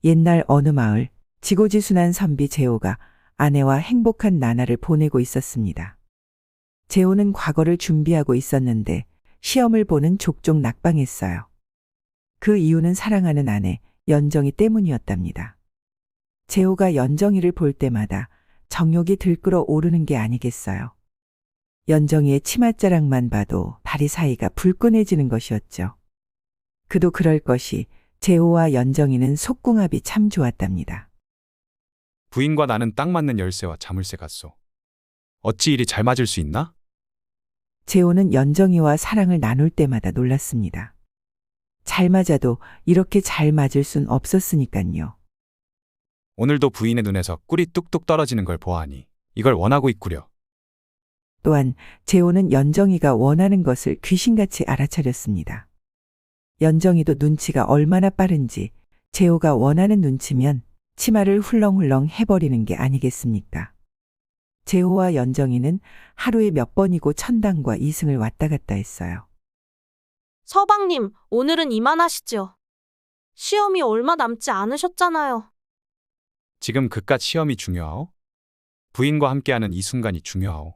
옛날 어느 마을, 지고지순한 선비 재호가 아내와 행복한 나날을 보내고 있었습니다. 재호는 과거를 준비하고 있었는데 시험을 보는 족족 낙방했어요. 그 이유는 사랑하는 아내 연정이 때문이었답니다. 재호가 연정이를 볼 때마다 정욕이 들끓어 오르는 게 아니겠어요. 연정이의 치맛자락만 봐도 다리 사이가 불끈해지는 것이었죠. 그도 그럴 것이 재호와 연정이는 속궁합이 참 좋았답니다. 부인과 나는 딱 맞는 열쇠와 자물쇠 같소. 어찌 이리 잘 맞을 수 있나? 재호는 연정이와 사랑을 나눌 때마다 놀랐습니다. 잘 맞아도 이렇게 잘 맞을 순 없었으니깐요. 오늘도 부인의 눈에서 꿀이 뚝뚝 떨어지는 걸 보아하니 이걸 원하고 있구려. 또한 재호는 연정이가 원하는 것을 귀신같이 알아차렸습니다. 연정이도 눈치가 얼마나 빠른지 재호가 원하는 눈치면 치마를 훌렁훌렁 해버리는 게 아니겠습니까? 재호와 연정이는 하루에 몇 번이고 천당과 이승을 왔다 갔다 했어요. 서방님, 오늘은 이만하시죠. 시험이 얼마 남지 않으셨잖아요. 지금 그깟 시험이 중요하오? 부인과 함께하는 이 순간이 중요하오.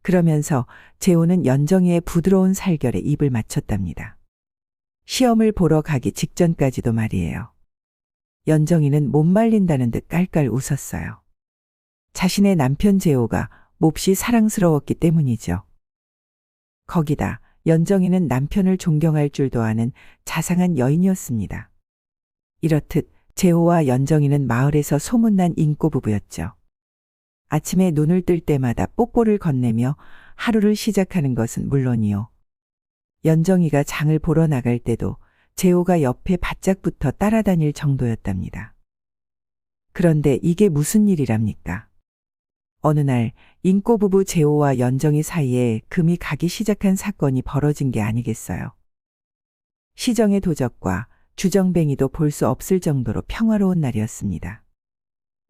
그러면서 재호는 연정이의 부드러운 살결에 입을 맞췄답니다. 시험을 보러 가기 직전까지도 말이에요. 연정이는 못 말린다는 듯 깔깔 웃었어요. 자신의 남편 재호가 몹시 사랑스러웠기 때문이죠. 거기다 연정이는 남편을 존경할 줄도 아는 자상한 여인이었습니다. 이렇듯 재호와 연정이는 마을에서 소문난 인꼬 부부였죠. 아침에 눈을 뜰 때마다 뽀뽀를 건네며 하루를 시작하는 것은 물론이요. 연정이가 장을 보러 나갈 때도 재호가 옆에 바짝 붙어 따라다닐 정도였답니다. 그런데 이게 무슨 일이랍니까? 어느 날 인꼬 부부 재호와 연정이 사이에 금이 가기 시작한 사건이 벌어진 게 아니겠어요. 시정의 도적과 주정뱅이도 볼 수 없을 정도로 평화로운 날이었습니다.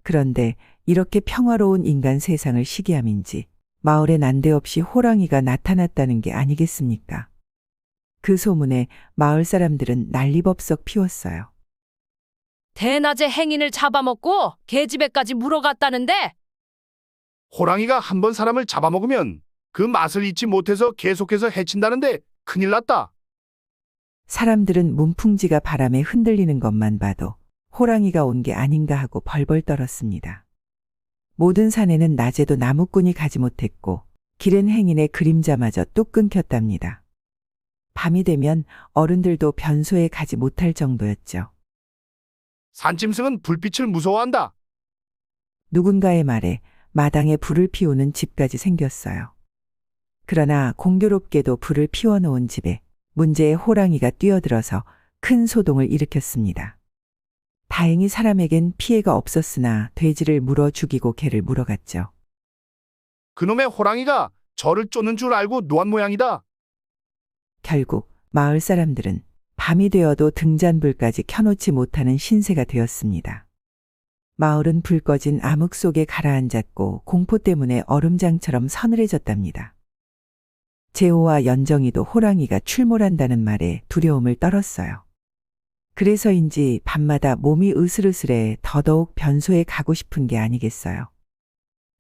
그런데 이렇게 평화로운 인간 세상을 시기함인지 마을에 난데없이 호랑이가 나타났다는 게 아니겠습니까? 그 소문에 마을 사람들은 난리법석 피웠어요. 대낮에 행인을 잡아먹고 계집애까지 물어갔다는데? 호랑이가 한 번 사람을 잡아먹으면 그 맛을 잊지 못해서 계속해서 해친다는데 큰일 났다. 사람들은 문풍지가 바람에 흔들리는 것만 봐도 호랑이가 온 게 아닌가 하고 벌벌 떨었습니다. 모든 산에는 낮에도 나무꾼이 가지 못했고 길은 행인의 그림자마저 뚝 끊겼답니다. 밤이 되면 어른들도 변소에 가지 못할 정도였죠. 산짐승은 불빛을 무서워한다. 누군가의 말에 마당에 불을 피우는 집까지 생겼어요. 그러나 공교롭게도 불을 피워놓은 집에 문제의 호랑이가 뛰어들어서 큰 소동을 일으켰습니다. 다행히 사람에겐 피해가 없었으나 돼지를 물어 죽이고 개를 물어갔죠. 그놈의 호랑이가 저를 쫓는 줄 알고 노한 모양이다. 결국 마을 사람들은 밤이 되어도 등잔불까지 켜놓지 못하는 신세가 되었습니다. 마을은 불 꺼진 암흑 속에 가라앉았고 공포 때문에 얼음장처럼 서늘해졌답니다. 재호와 연정이도 호랑이가 출몰한다는 말에 두려움을 떨었어요. 그래서인지 밤마다 몸이 으슬으슬해 더더욱 변소에 가고 싶은 게 아니겠어요.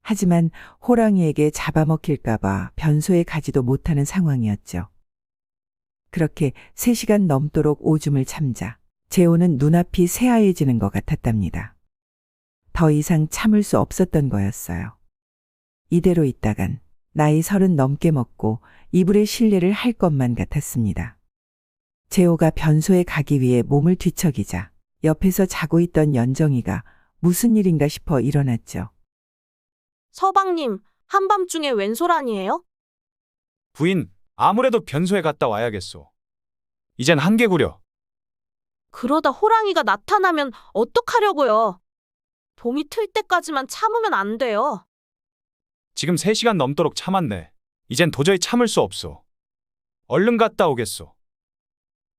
하지만 호랑이에게 잡아먹힐까봐 변소에 가지도 못하는 상황이었죠. 그렇게 3시간 넘도록 오줌을 참자 재호는 눈앞이 새하얘지는 것 같았답니다. 더 이상 참을 수 없었던 거였어요. 이대로 있다간 나이 30 넘게 먹고 이불에 실례를 할 것만 같았습니다. 재호가 변소에 가기 위해 몸을 뒤척이자 옆에서 자고 있던 연정이가 무슨 일인가 싶어 일어났죠. 서방님, 한밤중에 웬 소란이에요? 부인, 아무래도 변소에 갔다 와야겠소. 이젠 한계구려. 그러다 호랑이가 나타나면 어떡하려고요? 봄이 틀 때까지만 참으면 안 돼요. 지금 3시간 넘도록 참았네. 이젠 도저히 참을 수 없소. 얼른 갔다 오겠소.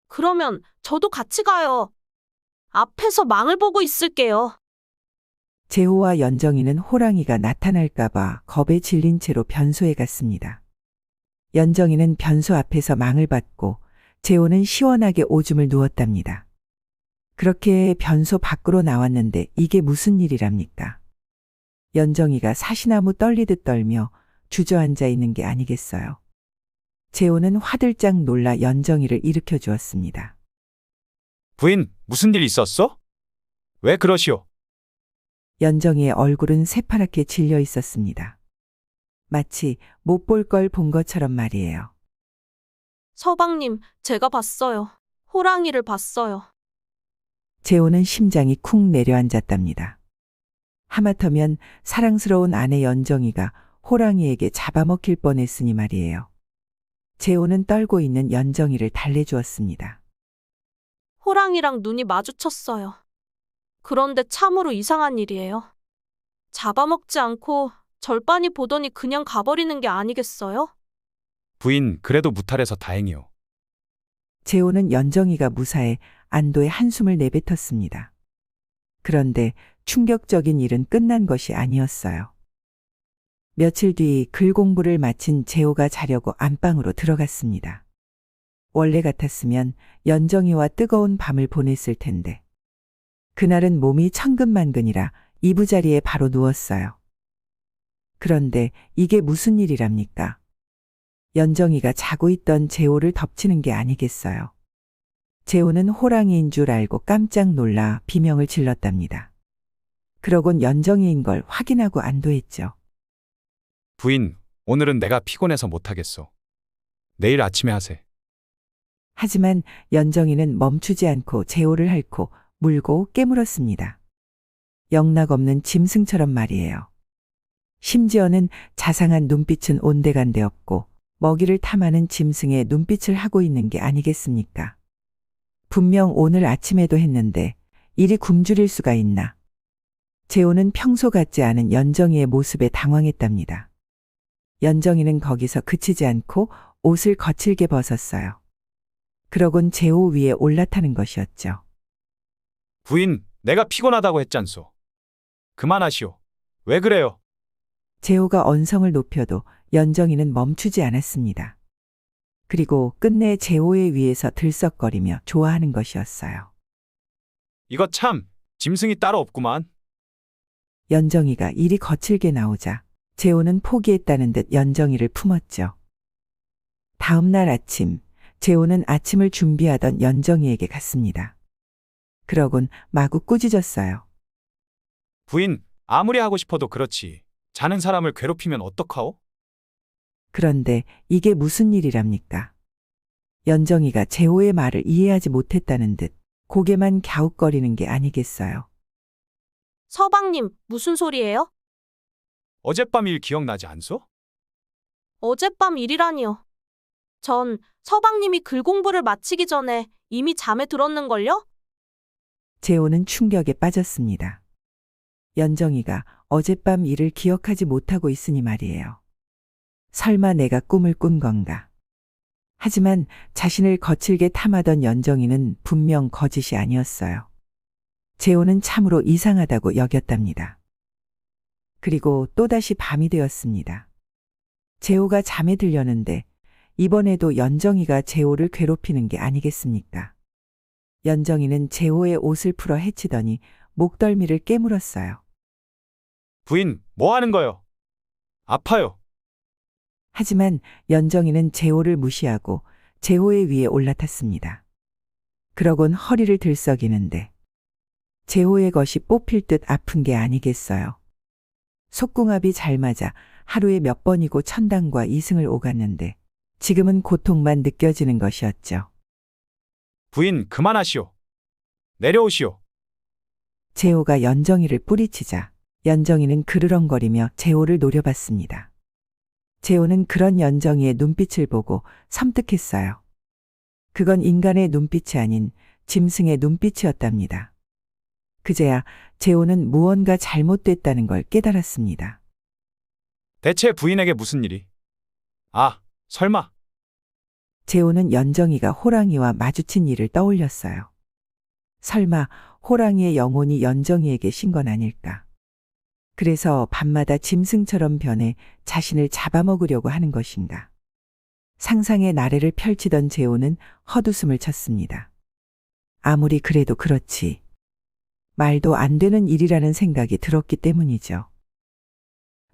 그러면 저도 같이 가요. 앞에서 망을 보고 있을게요. 재호와 연정이는 호랑이가 나타날까봐 겁에 질린 채로 변소에 갔습니다. 연정이는 변소 앞에서 망을 받고 재호는 시원하게 오줌을 누웠답니다. 그렇게 변소 밖으로 나왔는데 이게 무슨 일이랍니까? 연정이가 사시나무 떨리듯 떨며 주저앉아 있는 게 아니겠어요. 재호는 화들짝 놀라 연정이를 일으켜 주었습니다. 부인, 무슨 일 있었어? 왜 그러시오? 연정이의 얼굴은 새파랗게 질려 있었습니다. 마치 못 볼 걸 본 것처럼 말이에요. 서방님, 제가 봤어요. 호랑이를 봤어요. 재호는 심장이 쿵 내려앉았답니다. 하마터면 사랑스러운 아내 연정이가 호랑이에게 잡아먹힐 뻔했으니 말이에요. 재호는 떨고 있는 연정이를 달래주었습니다. 호랑이랑 눈이 마주쳤어요. 그런데 참으로 이상한 일이에요. 잡아먹지 않고 절반이 보더니 그냥 가버리는 게 아니겠어요? 부인, 그래도 무탈해서 다행이오. 재호는 연정이가 무사해 안도의 한숨을 내뱉었습니다. 그런데 충격적인 일은 끝난 것이 아니었어요. 며칠 뒤 글 공부를 마친 재호가 자려고 안방으로 들어갔습니다. 원래 같았으면 연정이와 뜨거운 밤을 보냈을 텐데. 그날은 몸이 천근만근이라 이부자리에 바로 누웠어요. 그런데 이게 무슨 일이랍니까? 연정이가 자고 있던 재호를 덮치는 게 아니겠어요. 재호는 호랑이인 줄 알고 깜짝 놀라 비명을 질렀답니다. 그러곤 연정이인 걸 확인하고 안도했죠. 부인, 오늘은 내가 피곤해서 못하겠어. 내일 아침에 하세. 하지만 연정이는 멈추지 않고 재호를 핥고 물고 깨물었습니다. 영락없는 짐승처럼 말이에요. 심지어는 자상한 눈빛은 온데간데 없고 먹이를 탐하는 짐승의 눈빛을 하고 있는 게 아니겠습니까? 분명 오늘 아침에도 했는데 일이 굶주릴 수가 있나. 재호는 평소 같지 않은 연정이의 모습에 당황했답니다. 연정이는 거기서 그치지 않고 옷을 거칠게 벗었어요. 그러곤 재호 위에 올라타는 것이었죠. 부인, 내가 피곤하다고 했잖소. 그만하시오. 왜 그래요? 재호가 언성을 높여도 연정이는 멈추지 않았습니다. 그리고 끝내 재호의 위에서 들썩거리며 좋아하는 것이었어요. 이거 참, 짐승이 따로 없구만. 연정이가 일이 거칠게 나오자 재호는 포기했다는 듯 연정이를 품었죠. 다음 날 아침, 재호는 아침을 준비하던 연정이에게 갔습니다. 그러곤 마구 꾸짖었어요. 부인, 아무리 하고 싶어도 그렇지. 자는 사람을 괴롭히면 어떡하오? 그런데 이게 무슨 일이랍니까? 연정이가 재호의 말을 이해하지 못했다는 듯 고개만 갸웃거리는 게 아니겠어요. 서방님, 무슨 소리예요? 어젯밤 일 기억나지 않소? 어젯밤 일이라니요. 전 서방님이 글 공부를 마치기 전에 이미 잠에 들었는걸요? 재호는 충격에 빠졌습니다. 연정이가 어젯밤 일을 기억하지 못하고 있으니 말이에요. 설마 내가 꿈을 꾼 건가? 하지만 자신을 거칠게 탐하던 연정이는 분명 거짓이 아니었어요. 재호는 참으로 이상하다고 여겼답니다. 그리고 또다시 밤이 되었습니다. 재호가 잠에 들려는데 이번에도 연정이가 재호를 괴롭히는 게 아니겠습니까? 연정이는 재호의 옷을 풀어 헤치더니 목덜미를 깨물었어요. 부인, 뭐 하는 거요? 아파요. 하지만 연정이는 재호를 무시하고 재호의 위에 올라탔습니다. 그러곤 허리를 들썩이는데 재호의 것이 뽑힐 듯 아픈 게 아니겠어요. 속궁합이 잘 맞아 하루에 몇 번이고 천당과 이승을 오갔는데 지금은 고통만 느껴지는 것이었죠. 부인, 그만하시오. 내려오시오. 재호가 연정이를 뿌리치자 연정이는 그르렁거리며 재호를 노려봤습니다. 재호는 그런 연정이의 눈빛을 보고 섬뜩했어요. 그건 인간의 눈빛이 아닌 짐승의 눈빛이었답니다. 그제야 재호는 무언가 잘못됐다는 걸 깨달았습니다. 대체 부인에게 무슨 일이? 아, 설마. 재호는 연정이가 호랑이와 마주친 일을 떠올렸어요. 설마 호랑이의 영혼이 연정이에게 신 건 아닐까? 그래서 밤마다 짐승처럼 변해 자신을 잡아먹으려고 하는 것인가? 상상의 나래를 펼치던 재호는 헛웃음을 쳤습니다. 아무리 그래도 그렇지. 말도 안 되는 일이라는 생각이 들었기 때문이죠.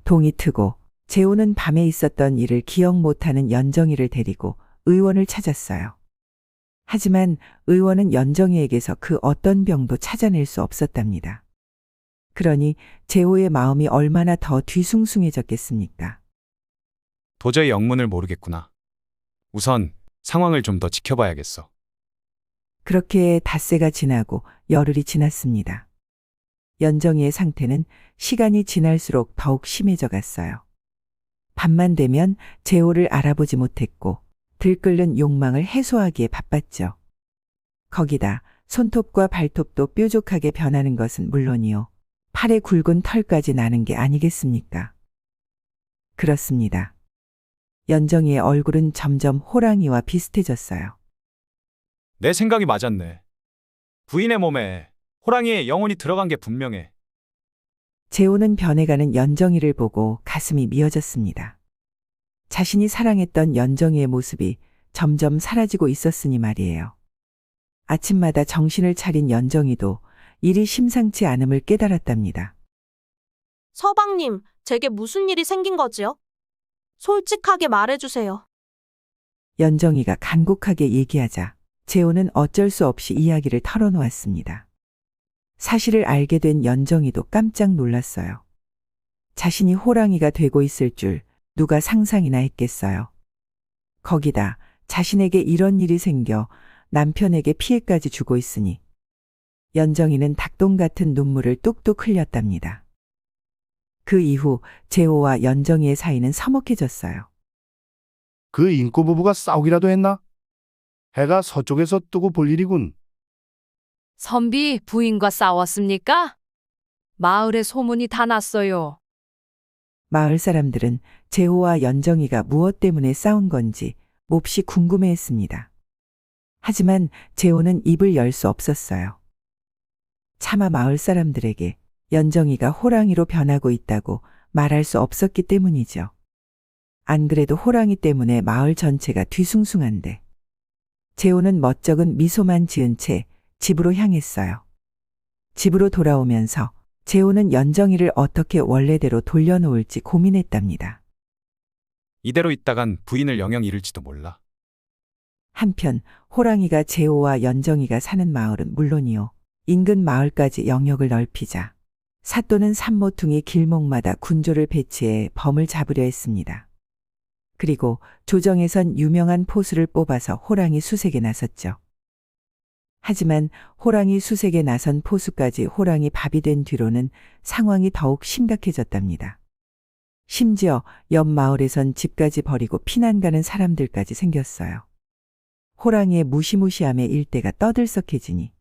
동이 트고 재호는 밤에 있었던 일을 기억 못하는 연정이를 데리고 의원을 찾았어요. 하지만 의원은 연정이에게서 그 어떤 병도 찾아낼 수 없었답니다. 그러니 재호의 마음이 얼마나 더 뒤숭숭해졌겠습니까? 도저히 영문을 모르겠구나. 우선 상황을 좀 더 지켜봐야겠어. 그렇게 닷새가 지나고 열흘이 지났습니다. 연정이의 상태는 시간이 지날수록 더욱 심해져 갔어요. 밤만 되면 재호를 알아보지 못했고 들끓는 욕망을 해소하기에 바빴죠. 거기다 손톱과 발톱도 뾰족하게 변하는 것은 물론이요. 팔에 굵은 털까지 나는 게 아니겠습니까? 그렇습니다. 연정이의 얼굴은 점점 호랑이와 비슷해졌어요. 내 생각이 맞았네. 부인의 몸에 호랑이의 영혼이 들어간 게 분명해. 재호는 변해가는 연정이를 보고 가슴이 미어졌습니다. 자신이 사랑했던 연정이의 모습이 점점 사라지고 있었으니 말이에요. 아침마다 정신을 차린 연정이도 일이 심상치 않음을 깨달았답니다. 서방님, 제게 무슨 일이 생긴 거지요? 솔직하게 말해주세요. 연정이가 간곡하게 얘기하자 재호는 어쩔 수 없이 이야기를 털어놓았습니다. 사실을 알게 된 연정이도 깜짝 놀랐어요. 자신이 호랑이가 되고 있을 줄 누가 상상이나 했겠어요. 거기다 자신에게 이런 일이 생겨 남편에게 피해까지 주고 있으니 연정이는 닭똥 같은 눈물을 뚝뚝 흘렸답니다. 그 이후 재호와 연정이의 사이는 서먹해졌어요. 그 인꼬 부부가 싸우기라도 했나? 해가 서쪽에서 뜨고 볼 일이군. 선비 부인과 싸웠습니까? 마을에 소문이 다 났어요. 마을 사람들은 재호와 연정이가 무엇 때문에 싸운 건지 몹시 궁금해했습니다. 하지만 재호는 입을 열 수 없었어요. 차마 마을 사람들에게 연정이가 호랑이로 변하고 있다고 말할 수 없었기 때문이죠. 안 그래도 호랑이 때문에 마을 전체가 뒤숭숭한데 재호는 멋쩍은 미소만 지은 채 집으로 향했어요. 집으로 돌아오면서 재호는 연정이를 어떻게 원래대로 돌려놓을지 고민했답니다. 이대로 있다간 부인을 영영 잃을지도 몰라. 한편 호랑이가 재호와 연정이가 사는 마을은 물론이요. 인근 마을까지 영역을 넓히자 사또는 산모퉁이 길목마다 군조를 배치해 범을 잡으려 했습니다. 그리고 조정에선 유명한 포수를 뽑아서 호랑이 수색에 나섰죠. 하지만 호랑이 수색에 나선 포수까지 호랑이 밥이 된 뒤로는 상황이 더욱 심각해졌답니다. 심지어 옆 마을에선 집까지 버리고 피난 가는 사람들까지 생겼어요. 호랑이의 무시무시함에 일대가 떠들썩해지니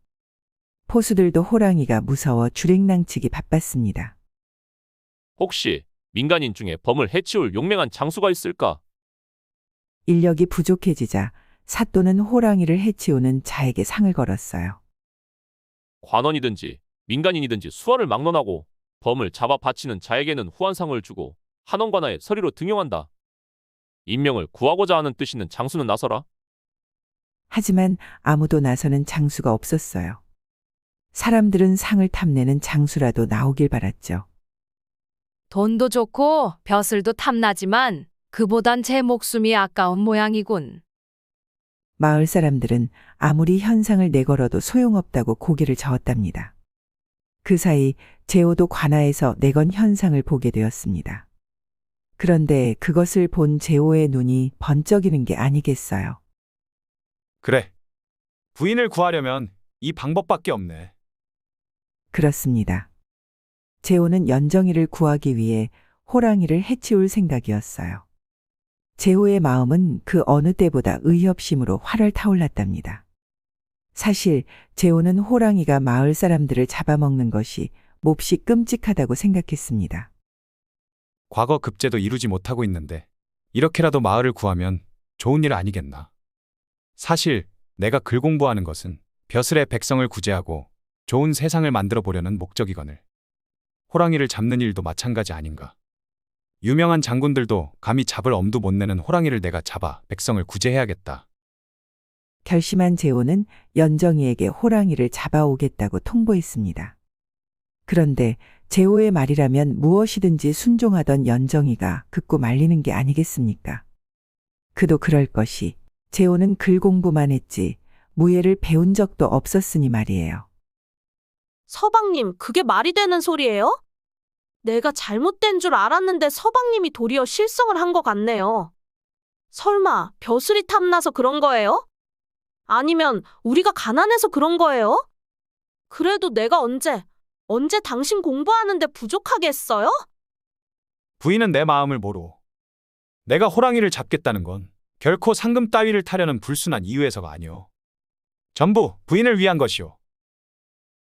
포수들도 호랑이가 무서워 주랭랑치기 바빴습니다. 혹시 민간인 중에 범을 해치울 용맹한 장수가 있을까? 인력이 부족해지자 사또는 호랑이를 해치우는 자에게 상을 걸었어요. 관원이든지 민간인이든지 수원을 막론하고 범을 잡아 바치는 자에게는 후한상을 주고 한원관하에 서리로 등용한다. 인명을 구하고자 하는 뜻 있는 장수는 나서라. 하지만 아무도 나서는 장수가 없었어요. 사람들은 상을 탐내는 장수라도 나오길 바랐죠. 돈도 좋고 벼슬도 탐나지만 그보단 제 목숨이 아까운 모양이군. 마을 사람들은 아무리 현상을 내걸어도 소용없다고 고개를 저었답니다. 그 사이 재호도 관아에서 내건 현상을 보게 되었습니다. 그런데 그것을 본 재호의 눈이 번쩍이는 게 아니겠어요. 그래. 부인을 구하려면 이 방법밖에 없네. 그렇습니다. 재호는 연정이를 구하기 위해 호랑이를 해치울 생각이었어요. 재호의 마음은 그 어느 때보다 의협심으로 활활 타올랐답니다. 사실 재호는 호랑이가 마을 사람들을 잡아먹는 것이 몹시 끔찍하다고 생각했습니다. 과거 급제도 이루지 못하고 있는데 이렇게라도 마을을 구하면 좋은 일 아니겠나. 사실 내가 글 공부하는 것은 벼슬의 백성을 구제하고 좋은 세상을 만들어 보려는 목적이거늘 호랑이를 잡는 일도 마찬가지 아닌가. 유명한 장군들도 감히 잡을 엄두 못 내는 호랑이를 내가 잡아 백성을 구제해야겠다. 결심한 재호는 연정이에게 호랑이를 잡아오겠다고 통보했습니다. 그런데 재호의 말이라면 무엇이든지 순종하던 연정이가 극구 말리는 게 아니겠습니까? 그도 그럴 것이 재호는 글 공부만 했지 무예를 배운 적도 없었으니 말이에요. 서방님, 그게 말이 되는 소리예요? 내가 잘못된 줄 알았는데 서방님이 도리어 실성을 한 것 같네요. 설마 벼슬이 탐나서 그런 거예요? 아니면 우리가 가난해서 그런 거예요? 그래도 내가 언제 당신 공부하는데 부족하게 했어요? 부인은 내 마음을 모르오. 내가 호랑이를 잡겠다는 건 결코 상금 따위를 타려는 불순한 이유에서가 아니오. 전부 부인을 위한 것이오.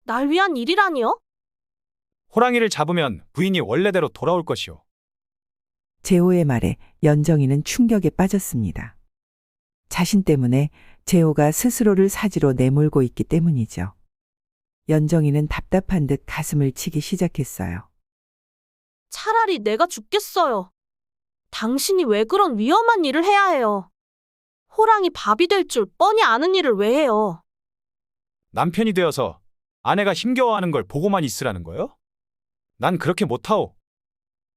날 위한 일이라니요? 호랑이를 잡으면 부인이 원래대로 돌아올 것이오. 재호의 말에 연정이는 충격에 빠졌습니다. 자신 때문에 재호가 스스로를 사지로 내몰고 있기 때문이죠. 연정이는 답답한 듯 가슴을 치기 시작했어요. 차라리 내가 죽겠어요. 당신이 왜 그런 위험한 일을 해야 해요? 호랑이 밥이 될 줄 뻔히 아는 일을 왜 해요? 남편이 되어서 아내가 힘겨워하는 걸 보고만 있으라는 거요? 난 그렇게 못하오.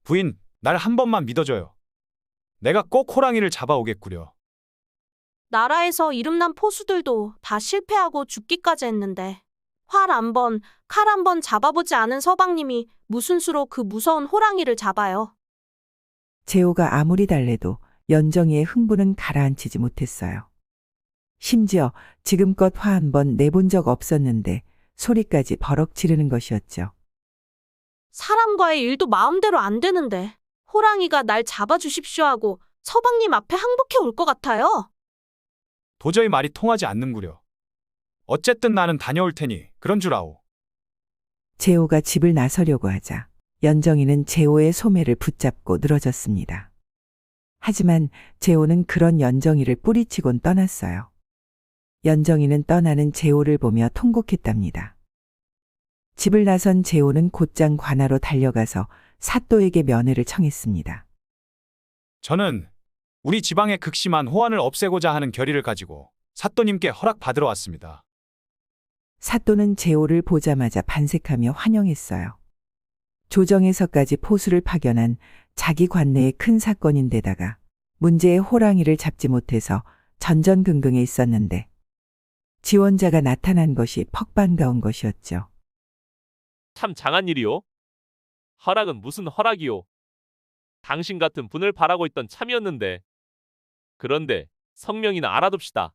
부인, 날 한 번만 믿어줘요. 내가 꼭 호랑이를 잡아오겠구려. 나라에서 이름난 포수들도 다 실패하고 죽기까지 했는데 활 한 번, 칼 한 번 잡아보지 않은 서방님이 무슨 수로 그 무서운 호랑이를 잡아요? 재호가 아무리 달래도 연정이의 흥분은 가라앉히지 못했어요. 심지어 지금껏 화 한 번 내본 적 없었는데 소리까지 버럭 지르는 것이었죠. 사람과의 일도 마음대로 안 되는데 호랑이가 날 잡아주십시오 하고 서방님 앞에 항복해 올 것 같아요. 도저히 말이 통하지 않는구려. 어쨌든 나는 다녀올 테니 그런 줄 아오. 재호가 집을 나서려고 하자 연정이는 재호의 소매를 붙잡고 늘어졌습니다. 하지만 재호는 그런 연정이를 뿌리치곤 떠났어요. 연정이는 떠나는 재호를 보며 통곡했답니다. 집을 나선 재호는 곧장 관하로 달려가서 사또에게 면회를 청했습니다. 저는 우리 지방의 극심한 호환을 없애고자 하는 결의를 가지고 사또님께 허락받으러 왔습니다. 사또는 재호를 보자마자 반색하며 환영했어요. 조정에서까지 포수를 파견한 자기 관내의 큰 사건인데다가 문제의 호랑이를 잡지 못해서 전전긍긍해 있었는데 지원자가 나타난 것이 퍽 반가운 것이었죠. 참 장한 일이요. 허락은 무슨 허락이요. 당신 같은 분을 바라고 있던 참이었는데. 그런데 성명이나 알아둡시다.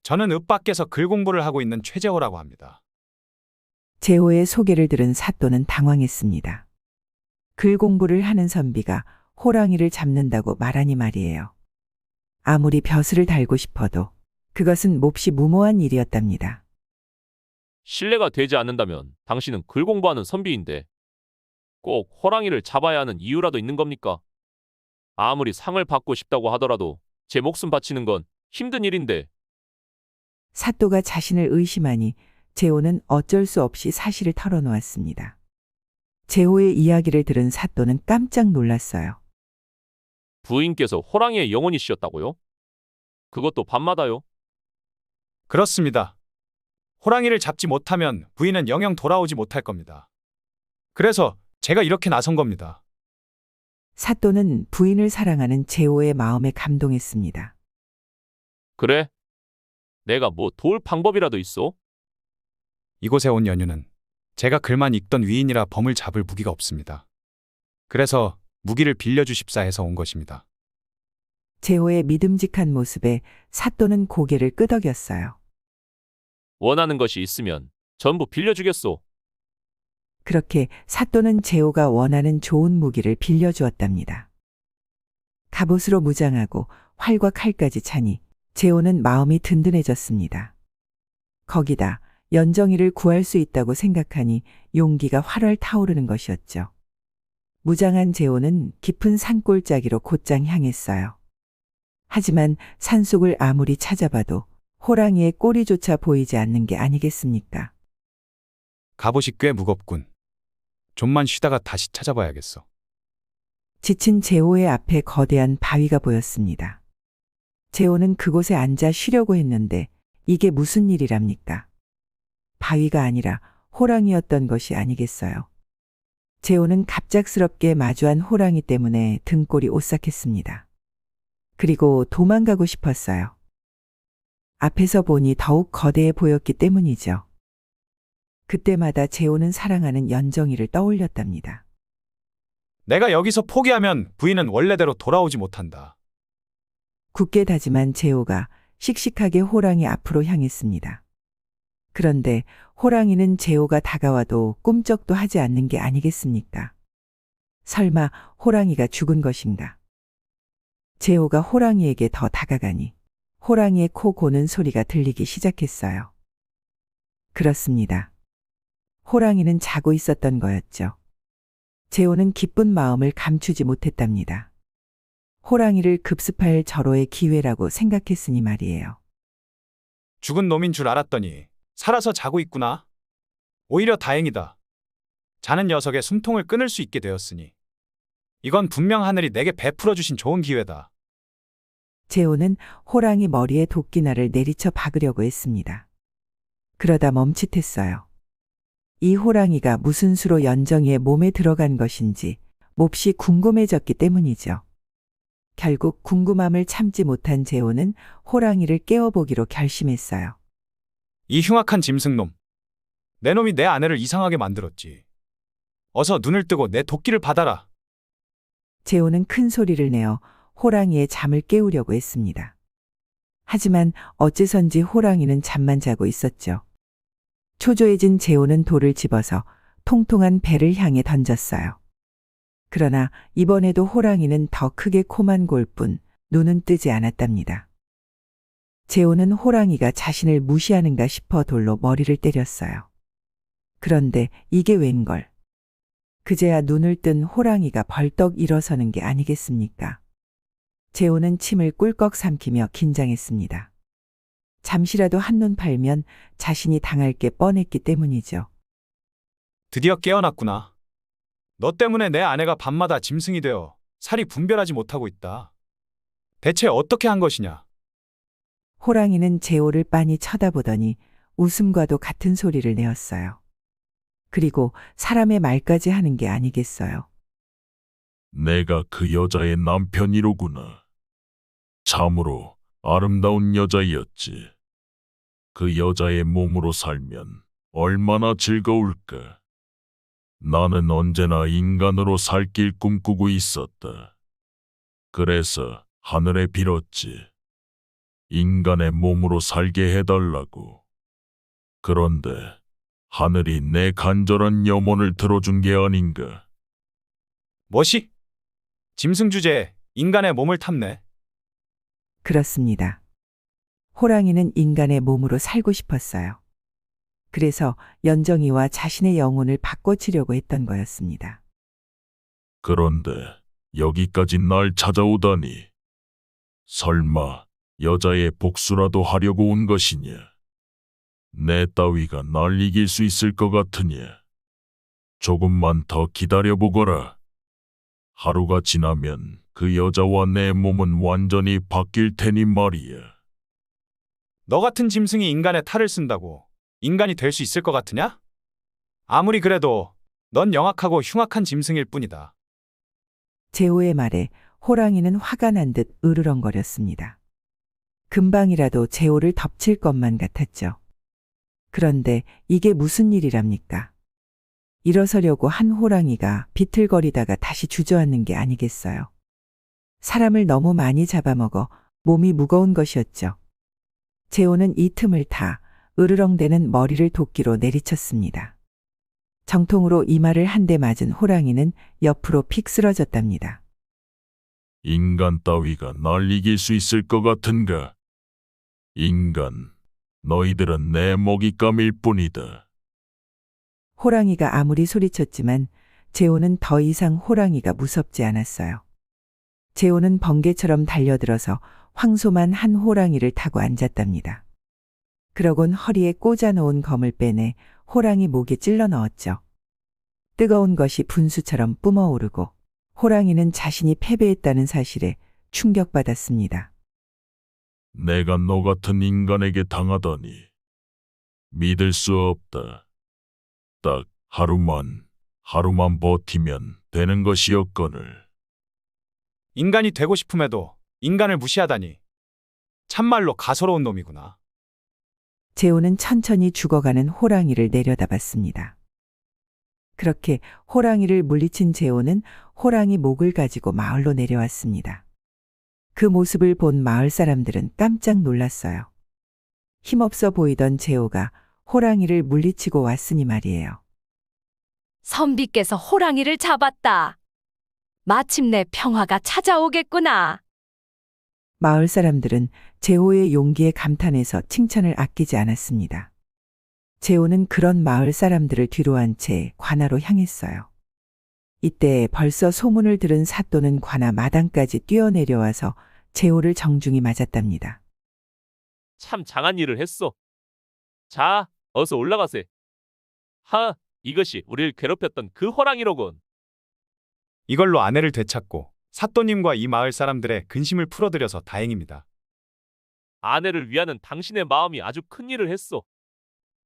저는 읍 밖에서 글 공부를 하고 있는 최재호라고 합니다. 재호의 소개를 들은 사또는 당황했습니다. 글 공부를 하는 선비가 호랑이를 잡는다고 말하니 말이에요. 아무리 벼슬을 달고 싶어도 그것은 몹시 무모한 일이었답니다. 신뢰가 되지 않는다면 당신은 글 공부하는 선비인데 꼭 호랑이를 잡아야 하는 이유라도 있는 겁니까? 아무리 상을 받고 싶다고 하더라도 제 목숨 바치는 건 힘든 일인데. 사또가 자신을 의심하니 재호는 어쩔 수 없이 사실을 털어놓았습니다. 재호의 이야기를 들은 사또는 깜짝 놀랐어요. 부인께서 호랑이의 영혼이시였다고요? 그것도 밤마다요? 그렇습니다. 호랑이를 잡지 못하면 부인은 영영 돌아오지 못할 겁니다. 그래서 제가 이렇게 나선 겁니다. 사또는 부인을 사랑하는 재호의 마음에 감동했습니다. 그래? 내가 뭐 도울 방법이라도 있어? 이곳에 온 연유는 제가 글만 읽던 위인이라 범을 잡을 무기가 없습니다. 그래서 무기를 빌려주십사 해서 온 것입니다. 재호의 믿음직한 모습에 사또는 고개를 끄덕였어요. 원하는 것이 있으면 전부 빌려주겠소. 그렇게 사또는 재호가 원하는 좋은 무기를 빌려주었답니다. 갑옷으로 무장하고 활과 칼까지 차니 재호는 마음이 든든해졌습니다. 거기다 연정이를 구할 수 있다고 생각하니 용기가 활활 타오르는 것이었죠. 무장한 재호는 깊은 산골짜기로 곧장 향했어요. 하지만 산속을 아무리 찾아봐도 호랑이의 꼬리조차 보이지 않는 게 아니겠습니까? 갑옷이 꽤 무겁군. 좀만 쉬다가 다시 찾아봐야겠어. 지친 재호의 앞에 거대한 바위가 보였습니다. 재호는 그곳에 앉아 쉬려고 했는데 이게 무슨 일이랍니까? 바위가 아니라 호랑이였던 것이 아니겠어요. 재호는 갑작스럽게 마주한 호랑이 때문에 등골이 오싹했습니다. 그리고 도망가고 싶었어요. 앞에서 보니 더욱 거대해 보였기 때문이죠. 그때마다 재호는 사랑하는 연정이를 떠올렸답니다. 내가 여기서 포기하면 부인은 원래대로 돌아오지 못한다. 굳게 다짐한 재호가 씩씩하게 호랑이 앞으로 향했습니다. 그런데 호랑이는 재호가 다가와도 꿈쩍도 하지 않는 게 아니겠습니까? 설마 호랑이가 죽은 것인가? 재호가 호랑이에게 더 다가가니 호랑이의 코 고는 소리가 들리기 시작했어요. 그렇습니다. 호랑이는 자고 있었던 거였죠. 재호는 기쁜 마음을 감추지 못했답니다. 호랑이를 급습할 절호의 기회라고 생각했으니 말이에요. 죽은 놈인 줄 알았더니 살아서 자고 있구나. 오히려 다행이다. 자는 녀석의 숨통을 끊을 수 있게 되었으니 이건 분명 하늘이 내게 베풀어 주신 좋은 기회다. 재호는 호랑이 머리에 도끼날을 내리쳐 박으려고 했습니다. 그러다 멈칫했어요. 이 호랑이가 무슨 수로 연정이의 몸에 들어간 것인지 몹시 궁금해졌기 때문이죠. 결국 궁금함을 참지 못한 재호는 호랑이를 깨워보기로 결심했어요. 이 흉악한 짐승놈. 내 놈이 내 아내를 이상하게 만들었지. 어서 눈을 뜨고 내 도끼를 받아라. 재호는 큰 소리를 내어 호랑이의 잠을 깨우려고 했습니다. 하지만 어째선지 호랑이는 잠만 자고 있었죠. 초조해진 재호는 돌을 집어서 통통한 배를 향해 던졌어요. 그러나 이번에도 호랑이는 더 크게 코만 골 뿐 눈은 뜨지 않았답니다. 재호는 호랑이가 자신을 무시하는가 싶어 돌로 머리를 때렸어요. 그런데 이게 웬걸. 그제야 눈을 뜬 호랑이가 벌떡 일어서는 게 아니겠습니까? 재호는 침을 꿀꺽 삼키며 긴장했습니다. 잠시라도 한눈 팔면 자신이 당할 게 뻔했기 때문이죠. 드디어 깨어났구나. 너 때문에 내 아내가 밤마다 짐승이 되어 살이 분별하지 못하고 있다. 대체 어떻게 한 것이냐? 호랑이는 재호를 빤히 쳐다보더니 웃음과도 같은 소리를 내었어요. 그리고 사람의 말까지 하는 게 아니겠어요. 내가 그 여자의 남편이로구나. 참으로 아름다운 여자였지. 그 여자의 몸으로 살면 얼마나 즐거울까. 나는 언제나 인간으로 살 길 꿈꾸고 있었다. 그래서 하늘에 빌었지. 인간의 몸으로 살게 해달라고. 그런데 하늘이 내 간절한 염원을 들어준 게 아닌가. 뭐시? 짐승 주제에 인간의 몸을 탐내. 그렇습니다. 호랑이는 인간의 몸으로 살고 싶었어요. 그래서 연정이와 자신의 영혼을 바꿔치려고 했던 거였습니다. 그런데 여기까지 날 찾아오다니. 설마 여자의 복수라도 하려고 온 것이냐? 내 따위가 날 이길 수 있을 것 같으냐? 조금만 더 기다려보거라. 하루가 지나면 그 여자와 내 몸은 완전히 바뀔 테니 말이야. 너 같은 짐승이 인간의 탈을 쓴다고 인간이 될 수 있을 것 같으냐? 아무리 그래도 넌 영악하고 흉악한 짐승일 뿐이다. 재호의 말에 호랑이는 화가 난 듯 으르렁거렸습니다. 금방이라도 재호를 덮칠 것만 같았죠. 그런데 이게 무슨 일이랍니까? 일어서려고 한 호랑이가 비틀거리다가 다시 주저앉는 게 아니겠어요. 사람을 너무 많이 잡아먹어 몸이 무거운 것이었죠. 재호는 이 틈을 타 으르렁대는 머리를 도끼로 내리쳤습니다. 정통으로 이마를 한 대 맞은 호랑이는 옆으로 픽 쓰러졌답니다. 인간 따위가 날 이길 수 있을 것 같은가? 인간, 너희들은 내 먹잇감일 뿐이다. 호랑이가 아무리 소리쳤지만 재호는 더 이상 호랑이가 무섭지 않았어요. 재호는 번개처럼 달려들어서 황소만 한 호랑이를 타고 앉았답니다. 그러곤 허리에 꽂아놓은 검을 빼내 호랑이 목에 찔러 넣었죠. 뜨거운 것이 분수처럼 뿜어오르고 호랑이는 자신이 패배했다는 사실에 충격받았습니다. 내가 너 같은 인간에게 당하다니. 믿을 수 없다. 딱 하루만 버티면 되는 것이었거늘. 인간이 되고 싶음에도 인간을 무시하다니. 참말로 가소로운 놈이구나. 재호는 천천히 죽어가는 호랑이를 내려다봤습니다. 그렇게 호랑이를 물리친 재호는 호랑이 목을 가지고 마을로 내려왔습니다. 그 모습을 본 마을 사람들은 깜짝 놀랐어요. 힘없어 보이던 재호가 호랑이를 물리치고 왔으니 말이에요. 선비께서 호랑이를 잡았다. 마침내 평화가 찾아오겠구나. 마을 사람들은 재호의 용기에 감탄해서 칭찬을 아끼지 않았습니다. 재호는 그런 마을 사람들을 뒤로 한 채 관아로 향했어요. 이때 벌써 소문을 들은 사또는 관아 마당까지 뛰어내려와서 재호를 정중히 맞았답니다. 참 장한 일을 했어. 자, 어서 올라가세. 이것이 우리를 괴롭혔던 그 호랑이로군. 이걸로 아내를 되찾고 사또님과 이 마을 사람들의 근심을 풀어드려서 다행입니다. 아내를 위하는 당신의 마음이 아주 큰 일을 했어.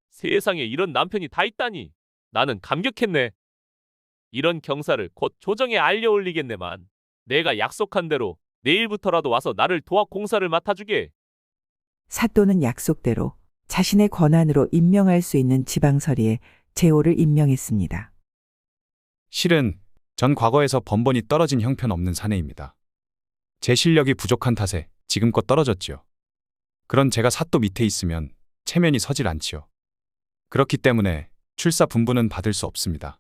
세상에 이런 남편이 다 있다니. 나는 감격했네. 이런 경사를 곧 조정에 알려 올리겠네만. 내가 약속한 대로 내일부터라도 와서 나를 도와 공사를 맡아주게. 사또는 약속대로 자신의 권한으로 임명할 수 있는 지방서리에 재호를 임명했습니다. 실은 전 과거에서 번번이 떨어진 형편없는 사내입니다. 제 실력이 부족한 탓에 지금껏 떨어졌지요. 그런 제가 사또 밑에 있으면 체면이 서질 않지요. 그렇기 때문에 출사 분부는 받을 수 없습니다.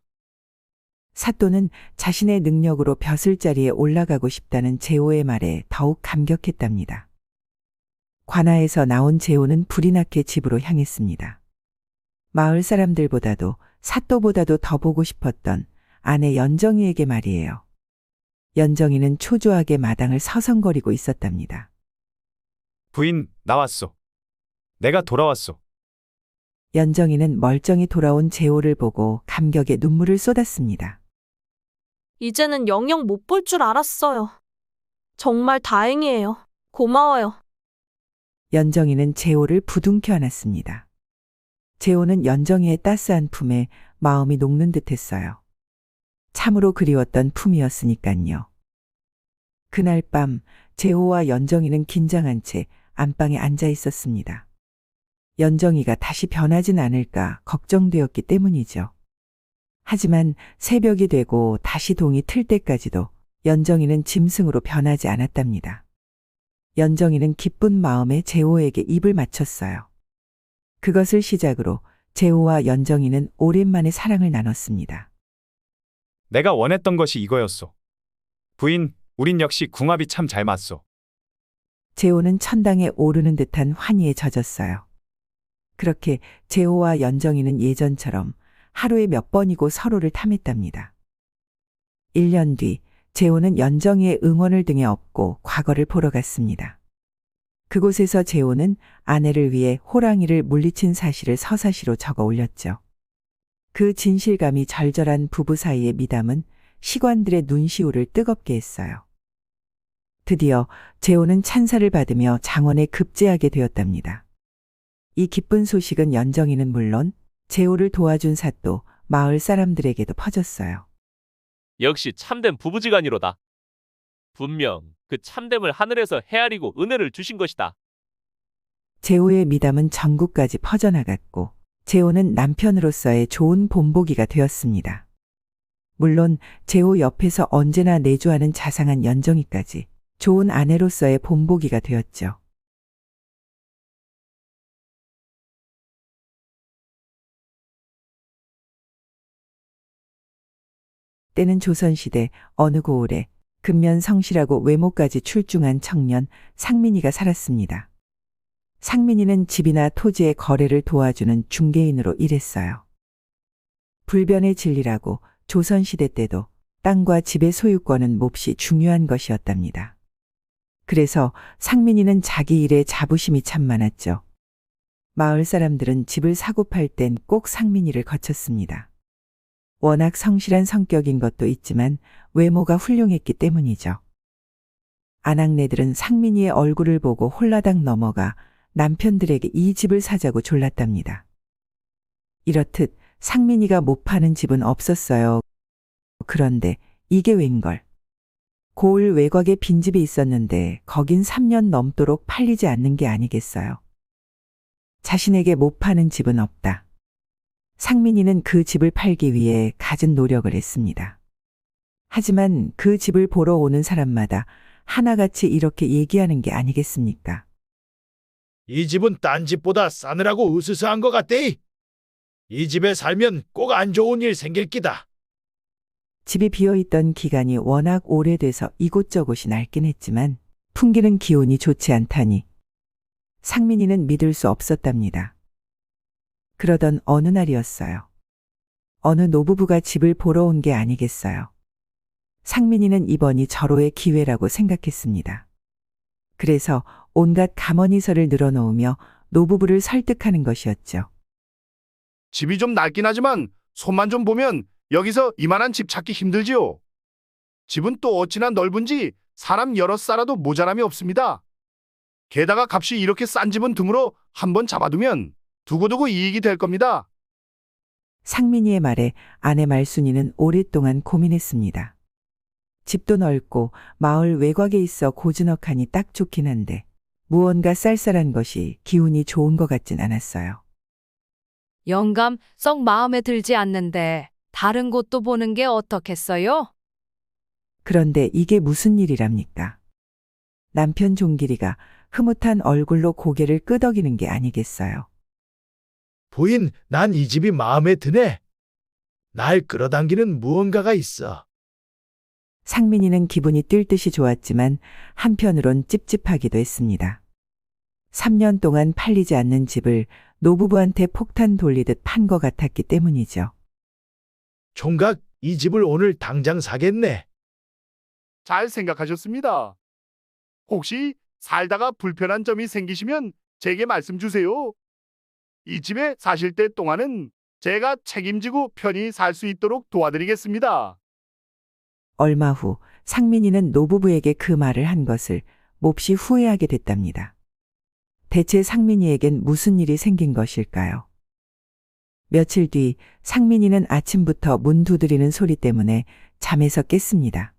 사또는 자신의 능력으로 벼슬자리에 올라가고 싶다는 재호의 말에 더욱 감격했답니다. 관아에서 나온 재호는 불이 나게 집으로 향했습니다. 마을 사람들보다도 사또보다도 더 보고 싶었던 아내 연정이에게 말이에요. 연정이는 초조하게 마당을 서성거리고 있었답니다. 부인, 나왔소. 내가 돌아왔소. 연정이는 멀쩡히 돌아온 재호를 보고 감격에 눈물을 쏟았습니다. 이제는 영영 못 볼 줄 알았어요. 정말 다행이에요. 고마워요. 연정이는 재호를 부둥켜 안았습니다. 재호는 연정이의 따스한 품에 마음이 녹는 듯했어요. 참으로 그리웠던 품이었으니깐요. 그날 밤 재호와 연정이는 긴장한 채 안방에 앉아 있었습니다. 연정이가 다시 변하진 않을까 걱정되었기 때문이죠. 하지만 새벽이 되고 다시 동이 틀 때까지도 연정이는 짐승으로 변하지 않았답니다. 연정이는 기쁜 마음에 재호에게 입을 맞췄어요. 그것을 시작으로 재호와 연정이는 오랜만에 사랑을 나눴습니다. 내가 원했던 것이 이거였소. 부인, 우린 역시 궁합이 참 잘 맞소. 재호는 천당에 오르는 듯한 환희에 젖었어요. 그렇게 재호와 연정이는 예전처럼 하루에 몇 번이고 서로를 탐했답니다. 1년 뒤 재호는 연정이의 응원을 등에 업고 과거를 보러 갔습니다. 그곳에서 재호는 아내를 위해 호랑이를 물리친 사실을 서사시로 적어 올렸죠. 그 진실감이 절절한 부부 사이의 미담은 시관들의 눈시울을 뜨겁게 했어요. 드디어 재호는 찬사를 받으며 장원에 급제하게 되었답니다. 이 기쁜 소식은 연정이는 물론 재호를 도와준 사또, 마을 사람들에게도 퍼졌어요. 역시 참된 부부지간이로다. 분명 그 참됨을 하늘에서 헤아리고 은혜를 주신 것이다. 재호의 미담은 전국까지 퍼져나갔고 재호는 남편으로서의 좋은 본보기가 되었습니다. 물론 재호 옆에서 언제나 내조하는 자상한 연정이까지 좋은 아내로서의 본보기가 되었죠. 때는 조선시대 어느 고을에 근면 성실하고 외모까지 출중한 청년 상민이가 살았습니다. 상민이는 집이나 토지의 거래를 도와주는 중개인으로 일했어요. 불변의 진리라고 조선시대 때도 땅과 집의 소유권은 몹시 중요한 것이었답니다. 그래서 상민이는 자기 일에 자부심이 참 많았죠. 마을 사람들은 집을 사고 팔 땐 꼭 상민이를 거쳤습니다. 워낙 성실한 성격인 것도 있지만 외모가 훌륭했기 때문이죠. 아낙네들은 상민이의 얼굴을 보고 홀라당 넘어가 남편들에게 이 집을 사자고 졸랐답니다. 이렇듯 상민이가 못 파는 집은 없었어요. 그런데 이게 웬걸. 고을 외곽에 빈집이 있었는데 거긴 3년 넘도록 팔리지 않는 게 아니겠어요. 자신에게 못 파는 집은 없다. 상민이는 그 집을 팔기 위해 갖은 노력을 했습니다. 하지만 그 집을 보러 오는 사람마다 하나같이 이렇게 얘기하는 게 아니겠습니까? 이 집은 딴 집보다 싸느라고 으스스한 것 같대. 이 집에 살면 꼭 안 좋은 일 생길 끼다. 집이 비어있던 기간이 워낙 오래돼서 이곳저곳이 낡긴 했지만 풍기는 기온이 좋지 않다니 상민이는 믿을 수 없었답니다. 그러던 어느 날이었어요. 어느 노부부가 집을 보러 온 게 아니겠어요. 상민이는 이번이 절호의 기회라고 생각했습니다. 그래서 온갖 가머니설을 늘어놓으며 노부부를 설득하는 것이었죠. 집이 좀 낡긴 하지만 손만 좀 보면 여기서 이만한 집 찾기 힘들지요. 집은 또 어찌나 넓은지 사람 여럿 살아도 모자람이 없습니다. 게다가 값이 이렇게 싼 집은 드물어 한번 잡아두면 두고두고 이익이 될 겁니다. 상민이의 말에 아내 말순이는 오랫동안 고민했습니다. 집도 넓고 마을 외곽에 있어 고즈넉하니 딱 좋긴 한데 무언가 쌀쌀한 것이 기운이 좋은 것 같진 않았어요. 영감 썩 마음에 들지 않는데 다른 곳도 보는 게 어떻겠어요? 그런데 이게 무슨 일이랍니까? 남편 종길이가 흐뭇한 얼굴로 고개를 끄덕이는 게 아니겠어요. 부인, 난 이 집이 마음에 드네. 날 끌어당기는 무언가가 있어. 상민이는 기분이 뛸 듯이 좋았지만 한편으론 찝찝하기도 했습니다. 3년 동안 팔리지 않는 집을 노부부한테 폭탄 돌리듯 판 것 같았기 때문이죠. 총각, 이 집을 오늘 당장 사겠네. 잘 생각하셨습니다. 혹시 살다가 불편한 점이 생기시면 제게 말씀 주세요. 이 집에 사실 때 동안은 제가 책임지고 편히 살 수 있도록 도와드리겠습니다. 얼마 후 상민이는 노부부에게 그 말을 한 것을 몹시 후회하게 됐답니다. 대체 상민이에겐 무슨 일이 생긴 것일까요? 며칠 뒤 상민이는 아침부터 문 두드리는 소리 때문에 잠에서 깼습니다.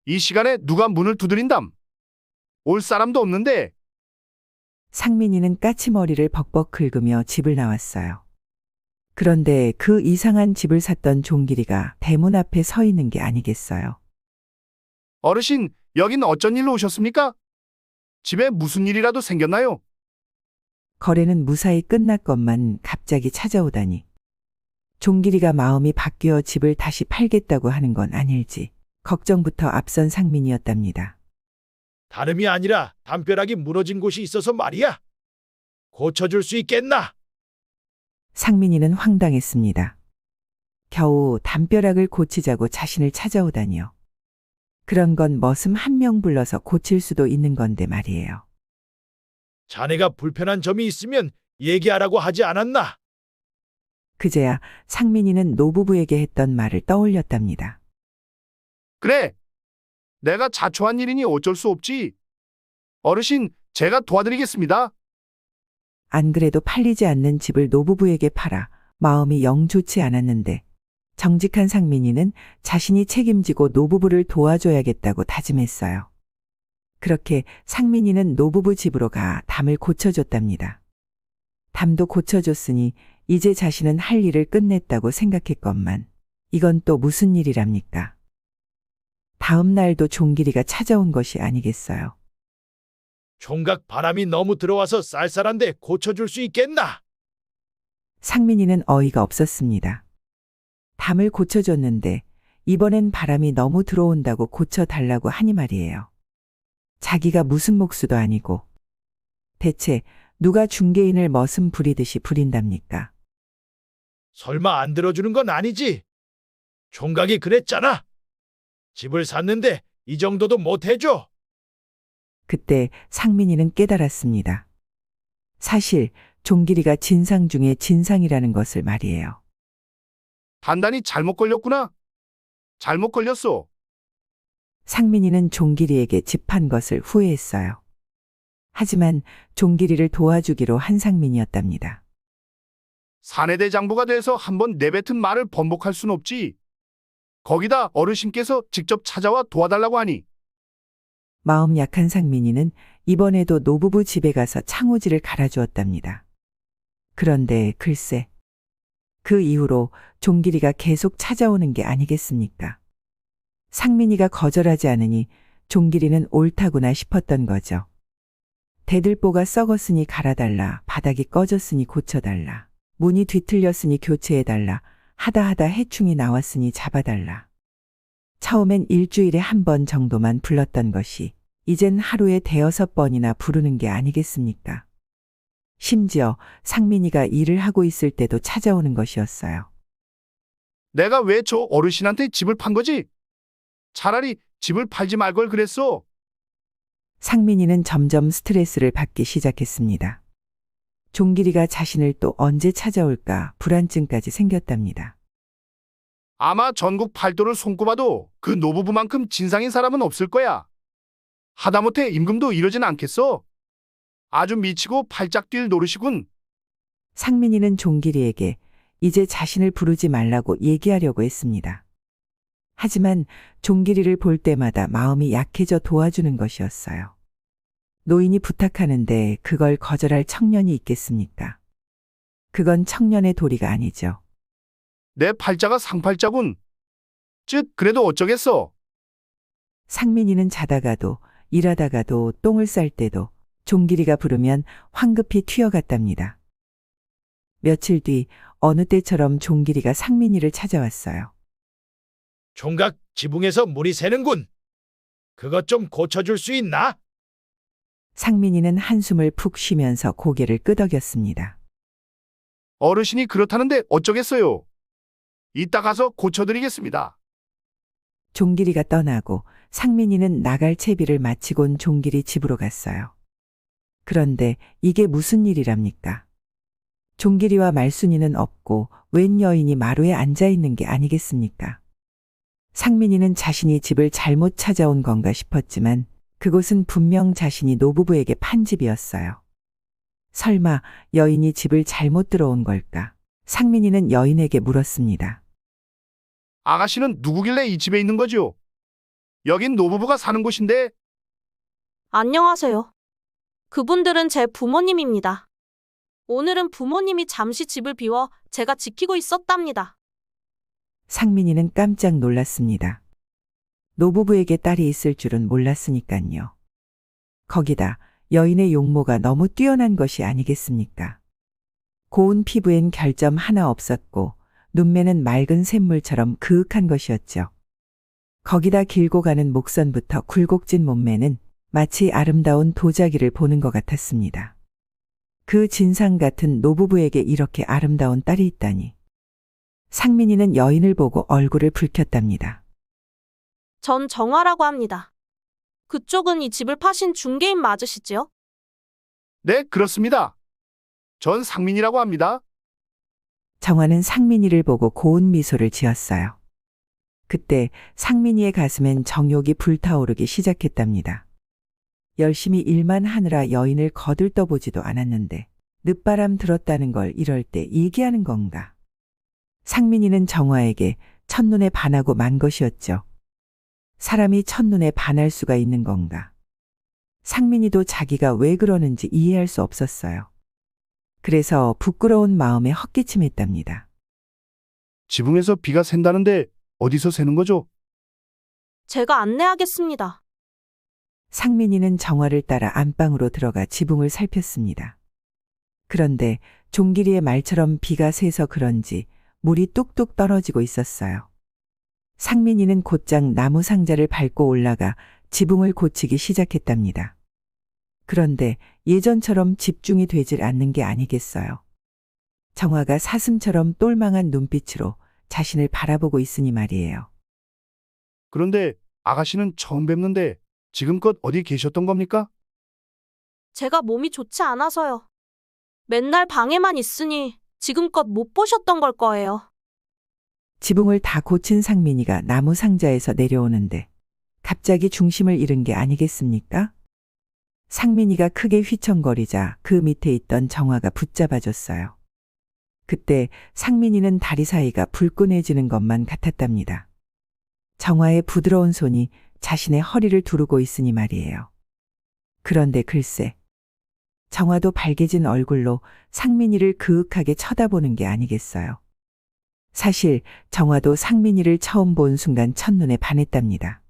이 시간에 누가 문을 두드린담? 올 사람도 없는데. 상민이는 까치머리를 벅벅 긁으며 집을 나왔어요. 그런데 그 이상한 집을 샀던 종길이가 대문 앞에 서 있는 게 아니겠어요. 어르신, 여긴 어쩐 일로 오셨습니까? 집에 무슨 일이라도 생겼나요? 거래는 무사히 끝났건만 갑자기 찾아오다니. 종길이가 마음이 바뀌어 집을 다시 팔겠다고 하는 건 아닐지 걱정부터 앞선 상민이었답니다. 다름이 아니라 담벼락이 무너진 곳이 있어서 말이야. 고쳐줄 수 있겠나? 상민이는 황당했습니다. 겨우 담벼락을 고치자고 자신을 찾아오다니요. 그런 건 머슴 한 명 불러서 고칠 수도 있는 건데 말이에요. 자네가 불편한 점이 있으면 얘기하라고 하지 않았나? 그제야 상민이는 노부부에게 했던 말을 떠올렸답니다. 그래. 내가 자초한 일이니 어쩔 수 없지. 어르신, 제가 도와드리겠습니다. 안 그래도 팔리지 않는 집을 노부부에게 팔아 마음이 영 좋지 않았는데 정직한 상민이는 자신이 책임지고 노부부를 도와줘야겠다고 다짐했어요. 그렇게 상민이는 노부부 집으로 가 담을 고쳐줬답니다. 담도 고쳐줬으니 이제 자신은 할 일을 끝냈다고 생각했건만 이건 또 무슨 일이랍니까? 다음 날도 종길이가 찾아온 것이 아니겠어요. 총각, 바람이 너무 들어와서 쌀쌀한데 고쳐줄 수 있겠나? 상민이는 어이가 없었습니다. 담을 고쳐줬는데 이번엔 바람이 너무 들어온다고 고쳐달라고 하니 말이에요. 자기가 무슨 목수도 아니고 대체 누가 중개인을 머슴 부리듯이 부린답니까? 설마 안 들어주는 건 아니지? 총각이 그랬잖아. 집을 샀는데 이 정도도 못 해줘. 그때 상민이는 깨달았습니다. 사실 종길이가 진상 중에 진상이라는 것을 말이에요. 단단히 잘못 걸렸구나. 잘못 걸렸어. 상민이는 종길이에게 집 판 것을 후회했어요. 하지만 종길이를 도와주기로 한 상민이었답니다. 사내대 장부가 돼서 한번 내뱉은 말을 번복할 순 없지. 거기다 어르신께서 직접 찾아와 도와달라고 하니 마음 약한 상민이는 이번에도 노부부 집에 가서 창호지를 갈아주었답니다. 그런데 글쎄, 그 이후로 종길이가 계속 찾아오는 게 아니겠습니까? 상민이가 거절하지 않으니 종길이는 옳다구나 싶었던 거죠. 대들보가 썩었으니 갈아달라, 바닥이 꺼졌으니 고쳐달라, 문이 뒤틀렸으니 교체해달라, 하다 해충이 나왔으니 잡아달라. 처음엔 일주일에 한 번 정도만 불렀던 것이 이젠 하루에 대여섯 번이나 부르는 게 아니겠습니까? 심지어 상민이가 일을 하고 있을 때도 찾아오는 것이었어요. 내가 왜 저 어르신한테 집을 판 거지? 차라리 집을 팔지 말 걸 그랬어. 상민이는 점점 스트레스를 받기 시작했습니다. 종길이가 자신을 또 언제 찾아올까 불안증까지 생겼답니다. 아마 전국 팔도를 손꼽아도 그 노부부만큼 진상인 사람은 없을 거야. 하다못해 임금도 이러진 않겠어. 아주 미치고 팔짝 뛸 노릇이군. 상민이는 종길이에게 이제 자신을 부르지 말라고 얘기하려고 했습니다. 하지만 종길이를 볼 때마다 마음이 약해져 도와주는 것이었어요. 노인이 부탁하는데 그걸 거절할 청년이 있겠습니까? 그건 청년의 도리가 아니죠. 내 팔자가 상팔자군. 즉 그래도 어쩌겠어. 상민이는 자다가도 일하다가도 똥을 쌀 때도 종길이가 부르면 황급히 튀어갔답니다. 며칠 뒤 어느 때처럼 종길이가 상민이를 찾아왔어요. 총각 지붕에서 물이 새는군. 그것 좀 고쳐줄 수 있나? 상민이는 한숨을 푹 쉬면서 고개를 끄덕였습니다. 어르신이 그렇다는데 어쩌겠어요. 이따 가서 고쳐드리겠습니다. 종길이가 떠나고 상민이는 나갈 채비를 마치곤 종길이 집으로 갔어요. 그런데 이게 무슨 일이랍니까? 종길이와 말순이는 없고 웬 여인이 마루에 앉아 있는 게 아니겠습니까? 상민이는 자신이 집을 잘못 찾아온 건가 싶었지만 그곳은 분명 자신이 노부부에게 판 집이었어요. 설마 여인이 집을 잘못 들어온 걸까? 상민이는 여인에게 물었습니다. 아가씨는 누구길래 이 집에 있는 거죠? 여긴 노부부가 사는 곳인데. 안녕하세요. 그분들은 제 부모님입니다. 오늘은 부모님이 잠시 집을 비워 제가 지키고 있었답니다. 상민이는 깜짝 놀랐습니다. 노부부에게 딸이 있을 줄은 몰랐으니까요. 거기다 여인의 용모가 너무 뛰어난 것이 아니겠습니까? 고운 피부엔 결점 하나 없었고 눈매는 맑은 샘물처럼 그윽한 것이었죠. 거기다 길고 가는 목선부터 굴곡진 몸매는 마치 아름다운 도자기를 보는 것 같았습니다. 그 진상 같은 노부부에게 이렇게 아름다운 딸이 있다니. 상민이는 여인을 보고 얼굴을 붉혔답니다. 전 정화라고 합니다. 그쪽은 이 집을 파신 중개인 맞으시지요? 네, 그렇습니다. 전 상민이라고 합니다. 정화는 상민이를 보고 고운 미소를 지었어요. 그때 상민이의 가슴엔 정욕이 불타오르기 시작했답니다. 열심히 일만 하느라 여인을 거들떠보지도 않았는데 늦바람 들었다는 걸 이럴 때 얘기하는 건가? 상민이는 정화에게 첫눈에 반하고 만 것이었죠. 사람이 첫눈에 반할 수가 있는 건가? 상민이도 자기가 왜 그러는지 이해할 수 없었어요. 그래서 부끄러운 마음에 헛기침했답니다. 지붕에서 비가 샌다는데 어디서 새는 거죠? 제가 안내하겠습니다. 상민이는 정화를 따라 안방으로 들어가 지붕을 살폈습니다. 그런데 종길이의 말처럼 비가 새서 그런지 물이 뚝뚝 떨어지고 있었어요. 상민이는 곧장 나무 상자를 밟고 올라가 지붕을 고치기 시작했답니다. 그런데 예전처럼 집중이 되질 않는 게 아니겠어요. 정화가 사슴처럼 똘망한 눈빛으로 자신을 바라보고 있으니 말이에요. 그런데 아가씨는 처음 뵙는데 지금껏 어디 계셨던 겁니까? 제가 몸이 좋지 않아서요. 맨날 방에만 있으니 지금껏 못 보셨던 걸 거예요. 지붕을 다 고친 상민이가 나무 상자에서 내려오는데 갑자기 중심을 잃은 게 아니겠습니까? 상민이가 크게 휘청거리자 그 밑에 있던 정화가 붙잡아줬어요. 그때 상민이는 다리 사이가 불끈해지는 것만 같았답니다. 정화의 부드러운 손이 자신의 허리를 두르고 있으니 말이에요. 그런데 글쎄, 정화도 발개진 얼굴로 상민이를 그윽하게 쳐다보는 게 아니겠어요. 사실 정화도 상민이를 처음 본 순간 첫눈에 반했답니다.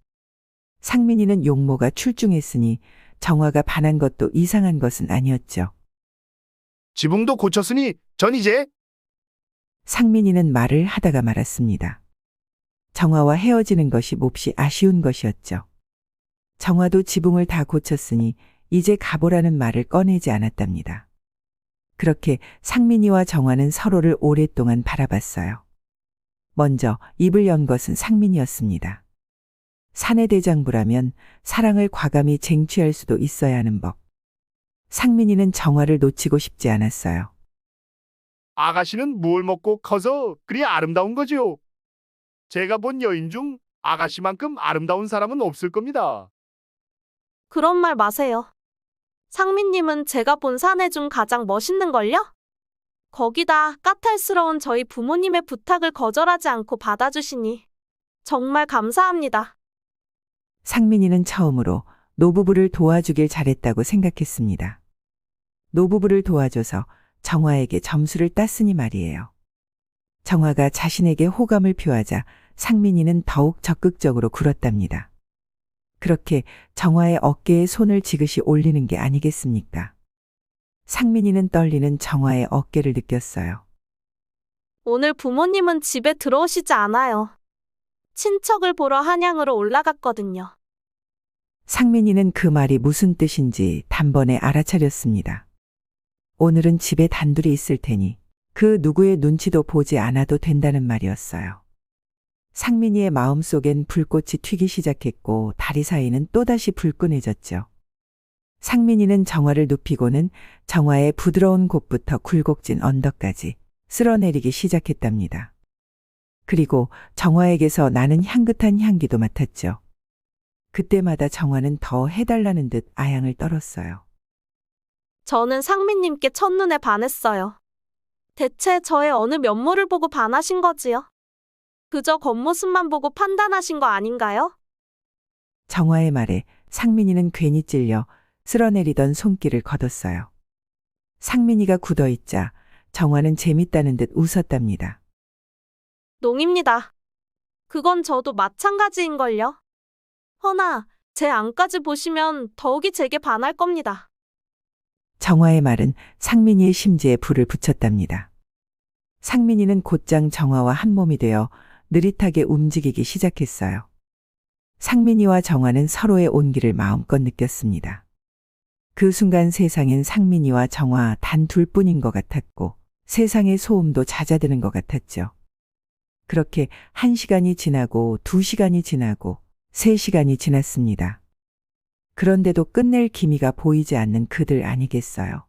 상민이는 용모가 출중했으니 정화가 반한 것도 이상한 것은 아니었죠. 지붕도 고쳤으니 전 이제 상민이는 말을 하다가 말았습니다. 정화와 헤어지는 것이 몹시 아쉬운 것이었죠. 정화도 지붕을 다 고쳤으니 이제 가보라는 말을 꺼내지 않았답니다. 그렇게 상민이와 정화는 서로를 오랫동안 바라봤어요. 먼저 입을 연 것은 상민이었습니다. 사내 대장부라면 사랑을 과감히 쟁취할 수도 있어야 하는 법. 상민이는 정화를 놓치고 싶지 않았어요. 아가씨는 뭘 먹고 커서 그리 아름다운 거지요? 제가 본 여인 중 아가씨만큼 아름다운 사람은 없을 겁니다. 그런 말 마세요. 상민님은 제가 본 사내 중 가장 멋있는걸요? 거기다 까탈스러운 저희 부모님의 부탁을 거절하지 않고 받아주시니 정말 감사합니다. 상민이는 처음으로 노부부를 도와주길 잘했다고 생각했습니다. 노부부를 도와줘서 정화에게 점수를 땄으니 말이에요. 정화가 자신에게 호감을 표하자 상민이는 더욱 적극적으로 굴었답니다. 그렇게 정화의 어깨에 손을 지그시 올리는 게 아니겠습니까? 상민이는 떨리는 정화의 어깨를 느꼈어요. 오늘 부모님은 집에 들어오시지 않아요. 친척을 보러 한양으로 올라갔거든요. 상민이는 그 말이 무슨 뜻인지 단번에 알아차렸습니다. 오늘은 집에 단둘이 있을 테니 그 누구의 눈치도 보지 않아도 된다는 말이었어요. 상민이의 마음속엔 불꽃이 튀기 시작했고 다리 사이는 또다시 불끈해졌죠. 상민이는 정화를 눕히고는 정화의 부드러운 곳부터 굴곡진 언덕까지 쓸어내리기 시작했답니다. 그리고 정화에게서 나는 향긋한 향기도 맡았죠. 그때마다 정화는 더 해달라는 듯 아양을 떨었어요. 저는 상민님께 첫눈에 반했어요. 대체 저의 어느 면모를 보고 반하신 거지요? 그저 겉모습만 보고 판단하신 거 아닌가요? 정화의 말에 상민이는 괜히 찔려 쓸어내리던 손길을 걷었어요. 상민이가 굳어있자 정화는 재밌다는 듯 웃었답니다. 농입니다. 그건 저도 마찬가지인걸요. 허나 제 안까지 보시면 더욱이 제게 반할 겁니다. 정화의 말은 상민이의 심지에 불을 붙였답니다. 상민이는 곧장 정화와 한 몸이 되어 느릿하게 움직이기 시작했어요. 상민이와 정화는 서로의 온기를 마음껏 느꼈습니다. 그 순간 세상엔 상민이와 정화 단 둘뿐인 것 같았고 세상의 소음도 잦아드는 것 같았죠. 그렇게 1시간이 지나고 2시간이 지나고 3시간이 지났습니다. 그런데도 끝낼 기미가 보이지 않는 그들 아니겠어요.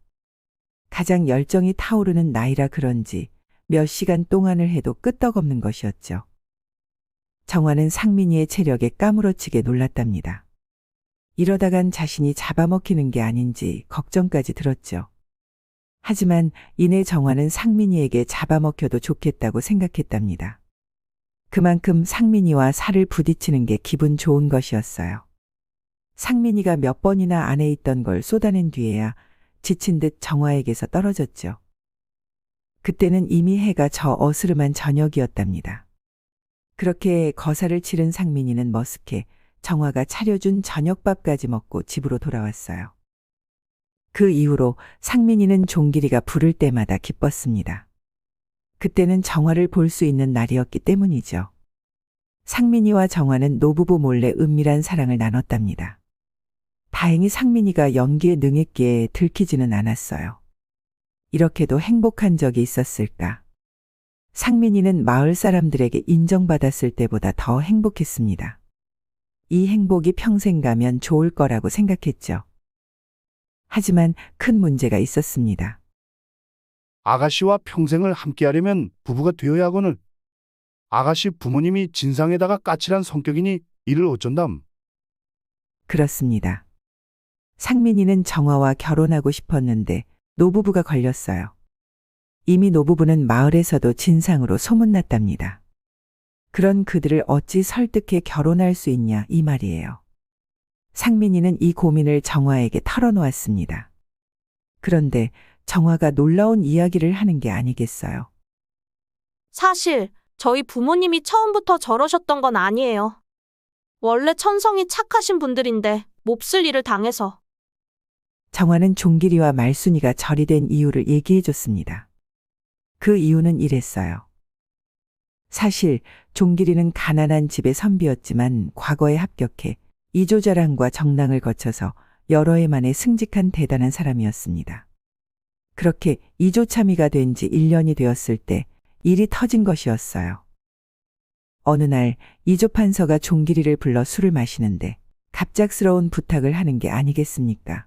가장 열정이 타오르는 나이라 그런지 몇 시간 동안을 해도 끄떡없는 것이었죠. 정화는 상민이의 체력에 까무러치게 놀랐답니다. 이러다간 자신이 잡아먹히는 게 아닌지 걱정까지 들었죠. 하지만 이내 정화는 상민이에게 잡아먹혀도 좋겠다고 생각했답니다. 그만큼 상민이와 살을 부딪히는 게 기분 좋은 것이었어요. 상민이가 몇 번이나 안에 있던 걸 쏟아낸 뒤에야 지친 듯 정화에게서 떨어졌죠. 그때는 이미 해가 저 어스름한 저녁이었답니다. 그렇게 거사를 치른 상민이는 머쓱해 정화가 차려준 저녁밥까지 먹고 집으로 돌아왔어요. 그 이후로 상민이는 종길이가 부를 때마다 기뻤습니다. 그때는 정화를 볼 수 있는 날이었기 때문이죠. 상민이와 정화는 노부부 몰래 은밀한 사랑을 나눴답니다. 다행히 상민이가 연기에 능했기에 들키지는 않았어요. 이렇게도 행복한 적이 있었을까? 상민이는 마을 사람들에게 인정받았을 때보다 더 행복했습니다. 이 행복이 평생 가면 좋을 거라고 생각했죠. 하지만 큰 문제가 있었습니다. 아가씨와 평생을 함께하려면 부부가 되어야 하거늘. 아가씨 부모님이 진상에다가 까칠한 성격이니 이를 어쩐담. 그렇습니다. 상민이는 정화와 결혼하고 싶었는데 노부부가 걸렸어요. 이미 노부부는 마을에서도 진상으로 소문났답니다. 그런 그들을 어찌 설득해 결혼할 수 있냐 이 말이에요. 상민이는 이 고민을 정화에게 털어놓았습니다. 그런데 정화가 놀라운 이야기를 하는 게 아니겠어요. 사실 저희 부모님이 처음부터 저러셨던 건 아니에요. 원래 천성이 착하신 분들인데 몹쓸 일을 당해서. 정화는 종길이와 말순이가 절이 된 이유를 얘기해 줬습니다. 그 이유는 이랬어요. 사실 종길이는 가난한 집의 선비였지만 과거에 합격해 이조자랑과 정랑을 거쳐서 여러 해 만에 승직한 대단한 사람이었습니다. 그렇게 이조참의가 된 지 1년이 되었을 때 일이 터진 것이었어요. 어느 날 이조판서가 종길이를 불러 술을 마시는데 갑작스러운 부탁을 하는 게 아니겠습니까?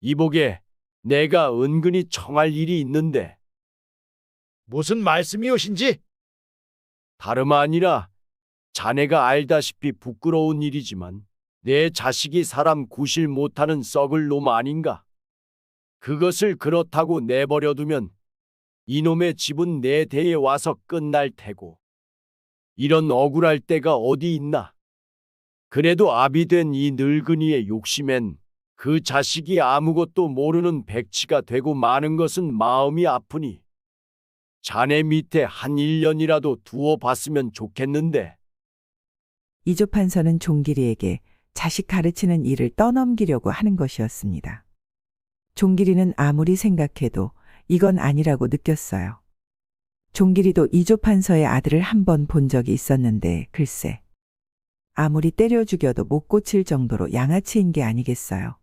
이보게, 내가 은근히 청할 일이 있는데 무슨 말씀이오신지? 다름 아니라 자네가 알다시피 부끄러운 일이지만 내 자식이 사람 구실 못하는 썩을 놈 아닌가? 그것을 그렇다고 내버려두면 이놈의 집은 내 대에 와서 끝날 테고 이런 억울할 때가 어디 있나? 그래도 아비 된 이 늙은이의 욕심엔 그 자식이 아무것도 모르는 백치가 되고 마는 것은 마음이 아프니 자네 밑에 한 1년이라도 두어 봤으면 좋겠는데. 이조판서는 종길이에게 자식 가르치는 일을 떠넘기려고 하는 것이었습니다. 종길이는 아무리 생각해도 이건 아니라고 느꼈어요. 종길이도 이조판서의 아들을 한 번 본 적이 있었는데 글쎄, 아무리 때려 죽여도 못 고칠 정도로 양아치인 게 아니겠어요.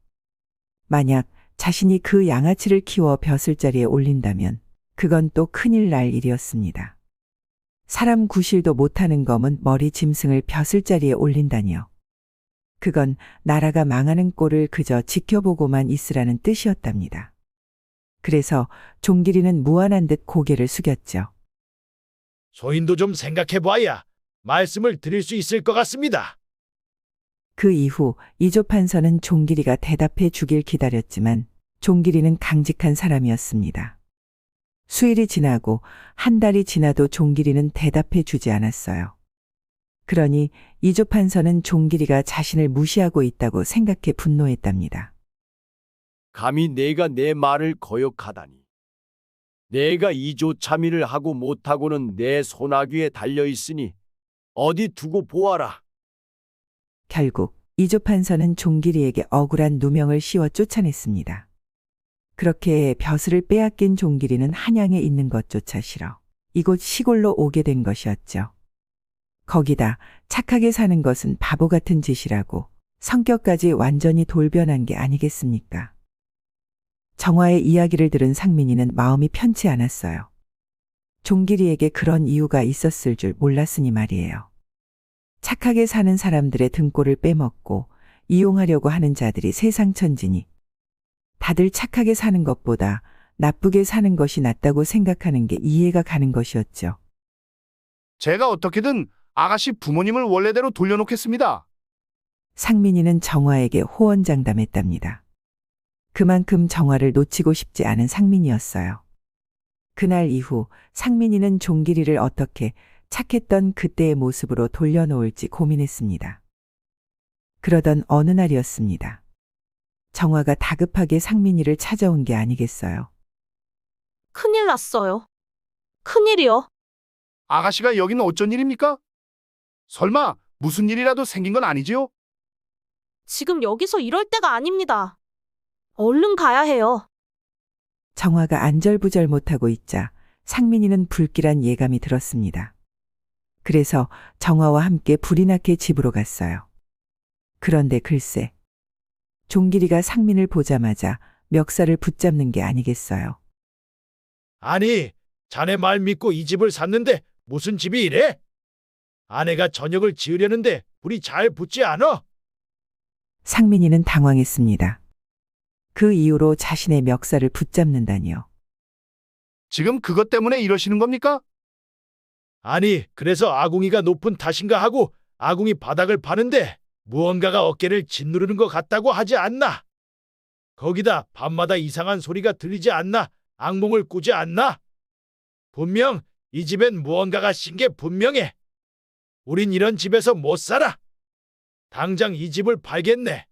만약 자신이 그 양아치를 키워 벼슬자리에 올린다면 그건 또 큰일 날 일이었습니다. 사람 구실도 못하는 검은 머리 짐승을 벼슬자리에 올린다니요. 그건 나라가 망하는 꼴을 그저 지켜보고만 있으라는 뜻이었답니다. 그래서 종길이는 무안한 듯 고개를 숙였죠. 소인도 좀 생각해봐야 말씀을 드릴 수 있을 것 같습니다. 그 이후 이조판서는 종길이가 대답해 주길 기다렸지만 종길이는 강직한 사람이었습니다. 수일이 지나고 한 달이 지나도 종길이는 대답해 주지 않았어요. 그러니 이조판서는 종길이가 자신을 무시하고 있다고 생각해 분노했답니다. 감히 내가 내 말을 거역하다니. 내가 이조참의를 하고 못하고는 내 소나귀에 달려있으니 어디 두고 보아라. 결국 이조판서는 종길이에게 억울한 누명을 씌워 쫓아냈습니다. 그렇게 벼슬을 빼앗긴 종길이는 한양에 있는 것조차 싫어 이곳 시골로 오게 된 것이었죠. 거기다 착하게 사는 것은 바보 같은 짓이라고 성격까지 완전히 돌변한 게 아니겠습니까? 정화의 이야기를 들은 상민이는 마음이 편치 않았어요. 종길이에게 그런 이유가 있었을 줄 몰랐으니 말이에요. 착하게 사는 사람들의 등골을 빼먹고 이용하려고 하는 자들이 세상 천지니 다들 착하게 사는 것보다 나쁘게 사는 것이 낫다고 생각하는 게 이해가 가는 것이었죠. 제가 어떻게든 아가씨 부모님을 원래대로 돌려놓겠습니다. 상민이는 정화에게 호언장담했답니다. 그만큼 정화를 놓치고 싶지 않은 상민이었어요. 그날 이후 상민이는 종길이를 어떻게 착했던 그때의 모습으로 돌려놓을지 고민했습니다. 그러던 어느 날이었습니다. 정화가 다급하게 상민이를 찾아온 게 아니겠어요. 큰일 났어요. 큰일이요. 아가씨가 여긴 어쩐 일입니까? 설마 무슨 일이라도 생긴 건 아니지요? 지금 여기서 이럴 때가 아닙니다. 얼른 가야 해요. 정화가 안절부절 못하고 있자 상민이는 불길한 예감이 들었습니다. 그래서 정화와 함께 불이 나게 집으로 갔어요. 그런데 글쎄, 종길이가 상민을 보자마자 멱살을 붙잡는 게 아니겠어요. 아니, 자네 말 믿고 이 집을 샀는데 무슨 집이 이래? 아내가 저녁을 지으려는데 불이 잘 붙지 않아? 상민이는 당황했습니다. 그 이후로 자신의 멱살을 붙잡는다니요. 지금 그것 때문에 이러시는 겁니까? 아니, 그래서 아궁이가 높은 탓인가 하고 아궁이 바닥을 파는데 무언가가 어깨를 짓누르는 것 같다고 하지 않나? 거기다 밤마다 이상한 소리가 들리지 않나? 악몽을 꾸지 않나? 분명 이 집엔 무언가가 신 게 분명해. 우린 이런 집에서 못 살아. 당장 이 집을 팔겠네.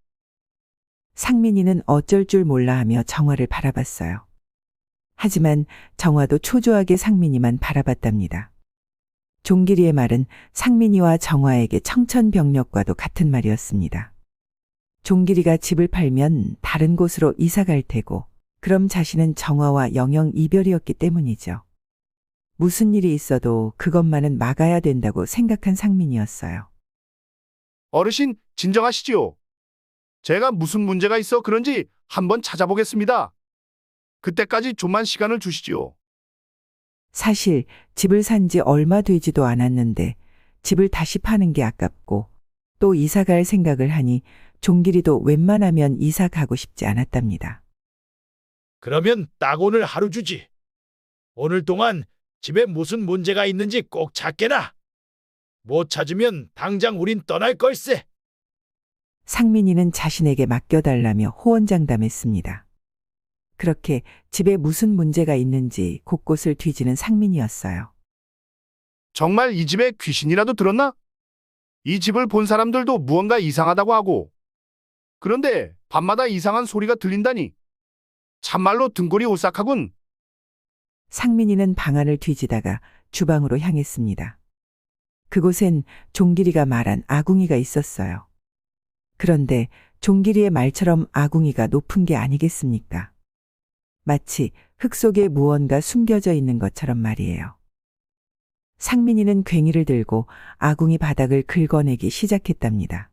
상민이는 어쩔 줄 몰라 하며 정화를 바라봤어요. 하지만 정화도 초조하게 상민이만 바라봤답니다. 종길이의 말은 상민이와 정화에게 청천벽력과도 같은 말이었습니다. 종길이가 집을 팔면 다른 곳으로 이사 갈 테고, 그럼 자신은 정화와 영영 이별이었기 때문이죠. 무슨 일이 있어도 그것만은 막아야 된다고 생각한 상민이었어요. 어르신, 진정하시지요. 제가 무슨 문제가 있어 그런지 한번 찾아보겠습니다. 그때까지 좀만 시간을 주시지요. 사실 집을 산 지 얼마 되지도 않았는데 집을 다시 파는 게 아깝고 또 이사 갈 생각을 하니 종길이도 웬만하면 이사 가고 싶지 않았답니다. 그러면 딱 오늘 하루 주지. 오늘 동안 집에 무슨 문제가 있는지 꼭 찾게나. 못 찾으면 당장 우린 떠날 걸세. 상민이는 자신에게 맡겨달라며 호언장담했습니다. 그렇게 집에 무슨 문제가 있는지 곳곳을 뒤지는 상민이었어요. 정말 이 집에 귀신이라도 들었나? 이 집을 본 사람들도 무언가 이상하다고 하고. 그런데 밤마다 이상한 소리가 들린다니. 참말로 등골이 오싹하군. 상민이는 방안을 뒤지다가 주방으로 향했습니다. 그곳엔 종길이가 말한 아궁이가 있었어요. 그런데 종길이의 말처럼 아궁이가 높은 게 아니겠습니까? 마치 흙 속에 무언가 숨겨져 있는 것처럼 말이에요. 상민이는 괭이를 들고 아궁이 바닥을 긁어내기 시작했답니다.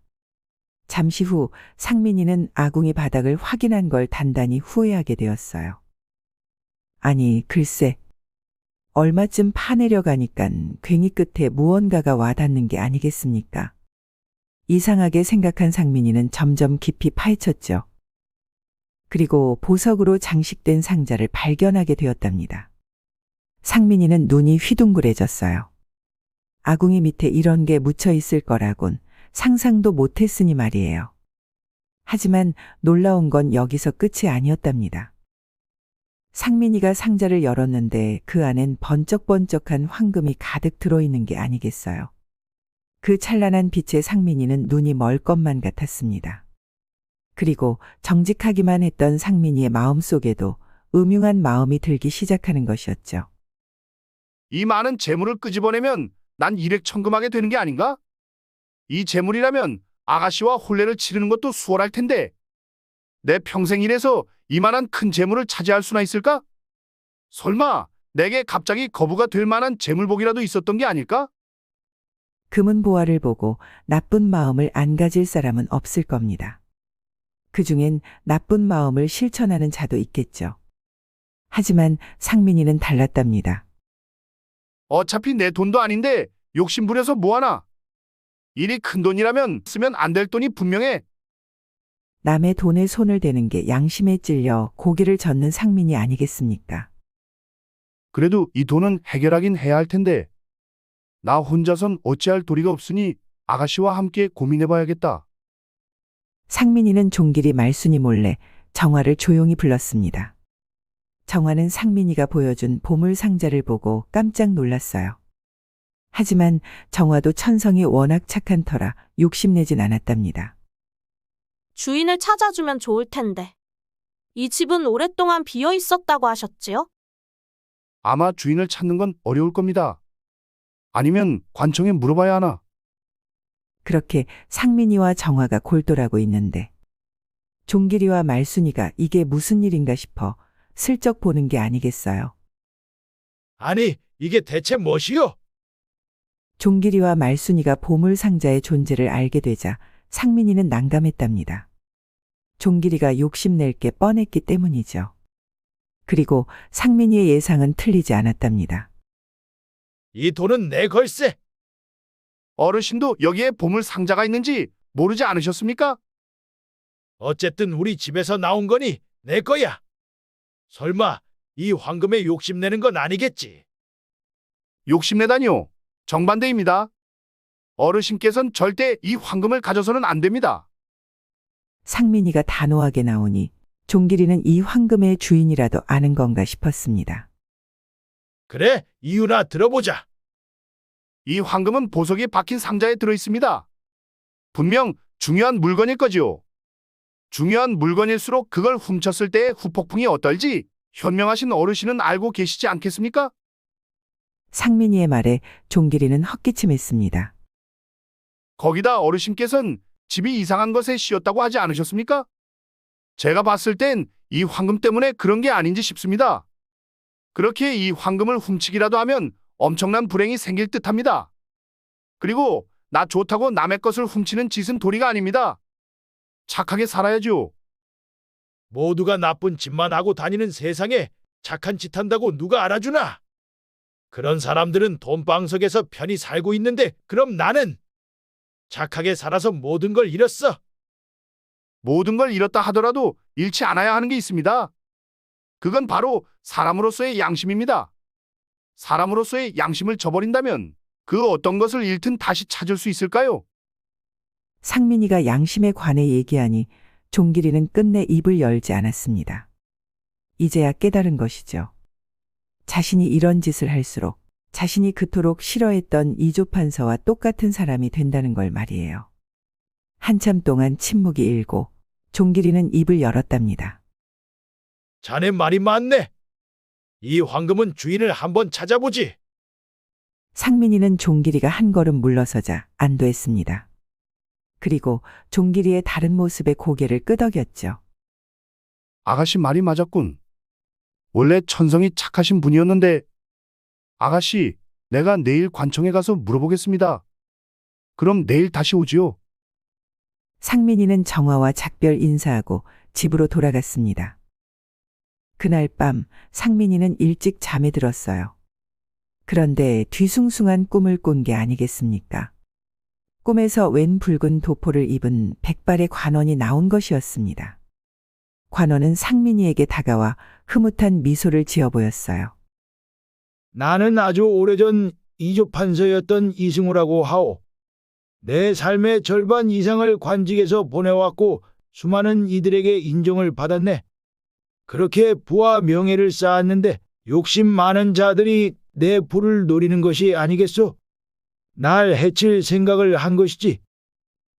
잠시 후 상민이는 아궁이 바닥을 확인한 걸 단단히 후회하게 되었어요. 아니, 글쎄, 얼마쯤 파내려 가니깐 괭이 끝에 무언가가 와닿는 게 아니겠습니까? 이상하게 생각한 상민이는 점점 깊이 파헤쳤죠. 그리고 보석으로 장식된 상자를 발견하게 되었답니다. 상민이는 눈이 휘둥그레졌어요. 아궁이 밑에 이런 게 묻혀 있을 거라곤 상상도 못했으니 말이에요. 하지만 놀라운 건 여기서 끝이 아니었답니다. 상민이가 상자를 열었는데 그 안엔 번쩍번쩍한 황금이 가득 들어있는 게 아니겠어요. 그 찬란한 빛에 상민이는 눈이 멀 것만 같았습니다. 그리고 정직하기만 했던 상민이의 마음속에도 음흉한 마음이 들기 시작하는 것이었죠. 이 많은 재물을 끄집어내면 난 일액천금하게 되는 게 아닌가? 이 재물이라면 아가씨와 혼례를 치르는 것도 수월할 텐데 내 평생 일해서 이만한 큰 재물을 차지할 수나 있을까? 설마 내게 갑자기 거부가 될 만한 재물복이라도 있었던 게 아닐까? 금은 보화를 보고 나쁜 마음을 안 가질 사람은 없을 겁니다. 그중엔 나쁜 마음을 실천하는 자도 있겠죠. 하지만 상민이는 달랐답니다. 어차피 내 돈도 아닌데 욕심부려서 뭐하나? 일이 큰 돈이라면 쓰면 안 될 돈이 분명해. 남의 돈에 손을 대는 게 양심에 찔려 고개를 젓는 상민이 아니겠습니까? 그래도 이 돈은 해결하긴 해야 할 텐데 나 혼자선 어찌할 도리가 없으니 아가씨와 함께 고민해봐야겠다. 상민이는 종길이 말순이 몰래 정화를 조용히 불렀습니다. 정화는 상민이가 보여준 보물 상자를 보고 깜짝 놀랐어요. 하지만 정화도 천성이 워낙 착한 터라 욕심내진 않았답니다. 주인을 찾아주면 좋을 텐데. 이 집은 오랫동안 비어 있었다고 하셨지요? 아마 주인을 찾는 건 어려울 겁니다. 아니면 관청에 물어봐야 하나? 그렇게 상민이와 정화가 골똘하고 있는데 종길이와 말순이가 이게 무슨 일인가 싶어 슬쩍 보는 게 아니겠어요. 아니, 이게 대체 무엇이요? 종길이와 말순이가 보물 상자의 존재를 알게 되자 상민이는 난감했답니다. 종길이가 욕심낼 게 뻔했기 때문이죠. 그리고 상민이의 예상은 틀리지 않았답니다. 이 돈은 내 걸세. 어르신도 여기에 보물 상자가 있는지 모르지 않으셨습니까? 어쨌든 우리 집에서 나온 거니 내 거야. 설마 이 황금에 욕심내는 건 아니겠지? 욕심내다니요. 정반대입니다. 어르신께서는 절대 이 황금을 가져서는 안 됩니다. 상민이가 단호하게 나오니 종길이는 이 황금의 주인이라도 아는 건가 싶었습니다. 그래, 이유나 들어보자. 이 황금은 보석이 박힌 상자에 들어 있습니다. 분명 중요한 물건일 거지요. 중요한 물건일수록 그걸 훔쳤을 때의 후폭풍이 어떨지 현명하신 어르신은 알고 계시지 않겠습니까? 상민이의 말에 종길이는 헛기침했습니다. 거기다 어르신께서는 집이 이상한 것에 씌였다고 하지 않으셨습니까? 제가 봤을 땐 이 황금 때문에 그런 게 아닌지 싶습니다. 그렇게 이 황금을 훔치기라도 하면 엄청난 불행이 생길 듯합니다. 그리고 나 좋다고 남의 것을 훔치는 짓은 도리가 아닙니다. 착하게 살아야죠. 모두가 나쁜 짓만 하고 다니는 세상에 착한 짓 한다고 누가 알아주나? 그런 사람들은 돈방석에서 편히 살고 있는데 그럼 나는 착하게 살아서 모든 걸 잃었어. 모든 걸 잃었다 하더라도 잃지 않아야 하는 게 있습니다. 그건 바로 사람으로서의 양심입니다. 사람으로서의 양심을 저버린다면 그 어떤 것을 잃든 다시 찾을 수 있을까요? 상민이가 양심에 관해 얘기하니 종길이는 끝내 입을 열지 않았습니다. 이제야 깨달은 것이죠. 자신이 이런 짓을 할수록 자신이 그토록 싫어했던 이조판서와 똑같은 사람이 된다는 걸 말이에요. 한참 동안 침묵이 일고 종길이는 입을 열었답니다. 자네 말이 맞네. 이 황금은 주인을 한번 찾아보지. 상민이는 종길이가 한 걸음 물러서자 안도했습니다. 그리고 종길이의 다른 모습에 고개를 끄덕였죠. 아가씨 말이 맞았군. 원래 천성이 착하신 분이었는데 아가씨, 내가 내일 관청에 가서 물어보겠습니다. 그럼 내일 다시 오지요. 상민이는 정화와 작별 인사하고 집으로 돌아갔습니다. 그날 밤 상민이는 일찍 잠에 들었어요. 그런데 뒤숭숭한 꿈을 꾼 게 아니겠습니까? 꿈에서 웬 붉은 도포를 입은 백발의 관원이 나온 것이었습니다. 관원은 상민이에게 다가와 흐뭇한 미소를 지어 보였어요. 나는 아주 오래전 이조판서였던 이승우라고 하오. 내 삶의 절반 이상을 관직에서 보내왔고 수많은 이들에게 인정을 받았네. 그렇게 부와 명예를 쌓았는데 욕심 많은 자들이 내 부를 노리는 것이 아니겠소? 날 해칠 생각을 한 것이지.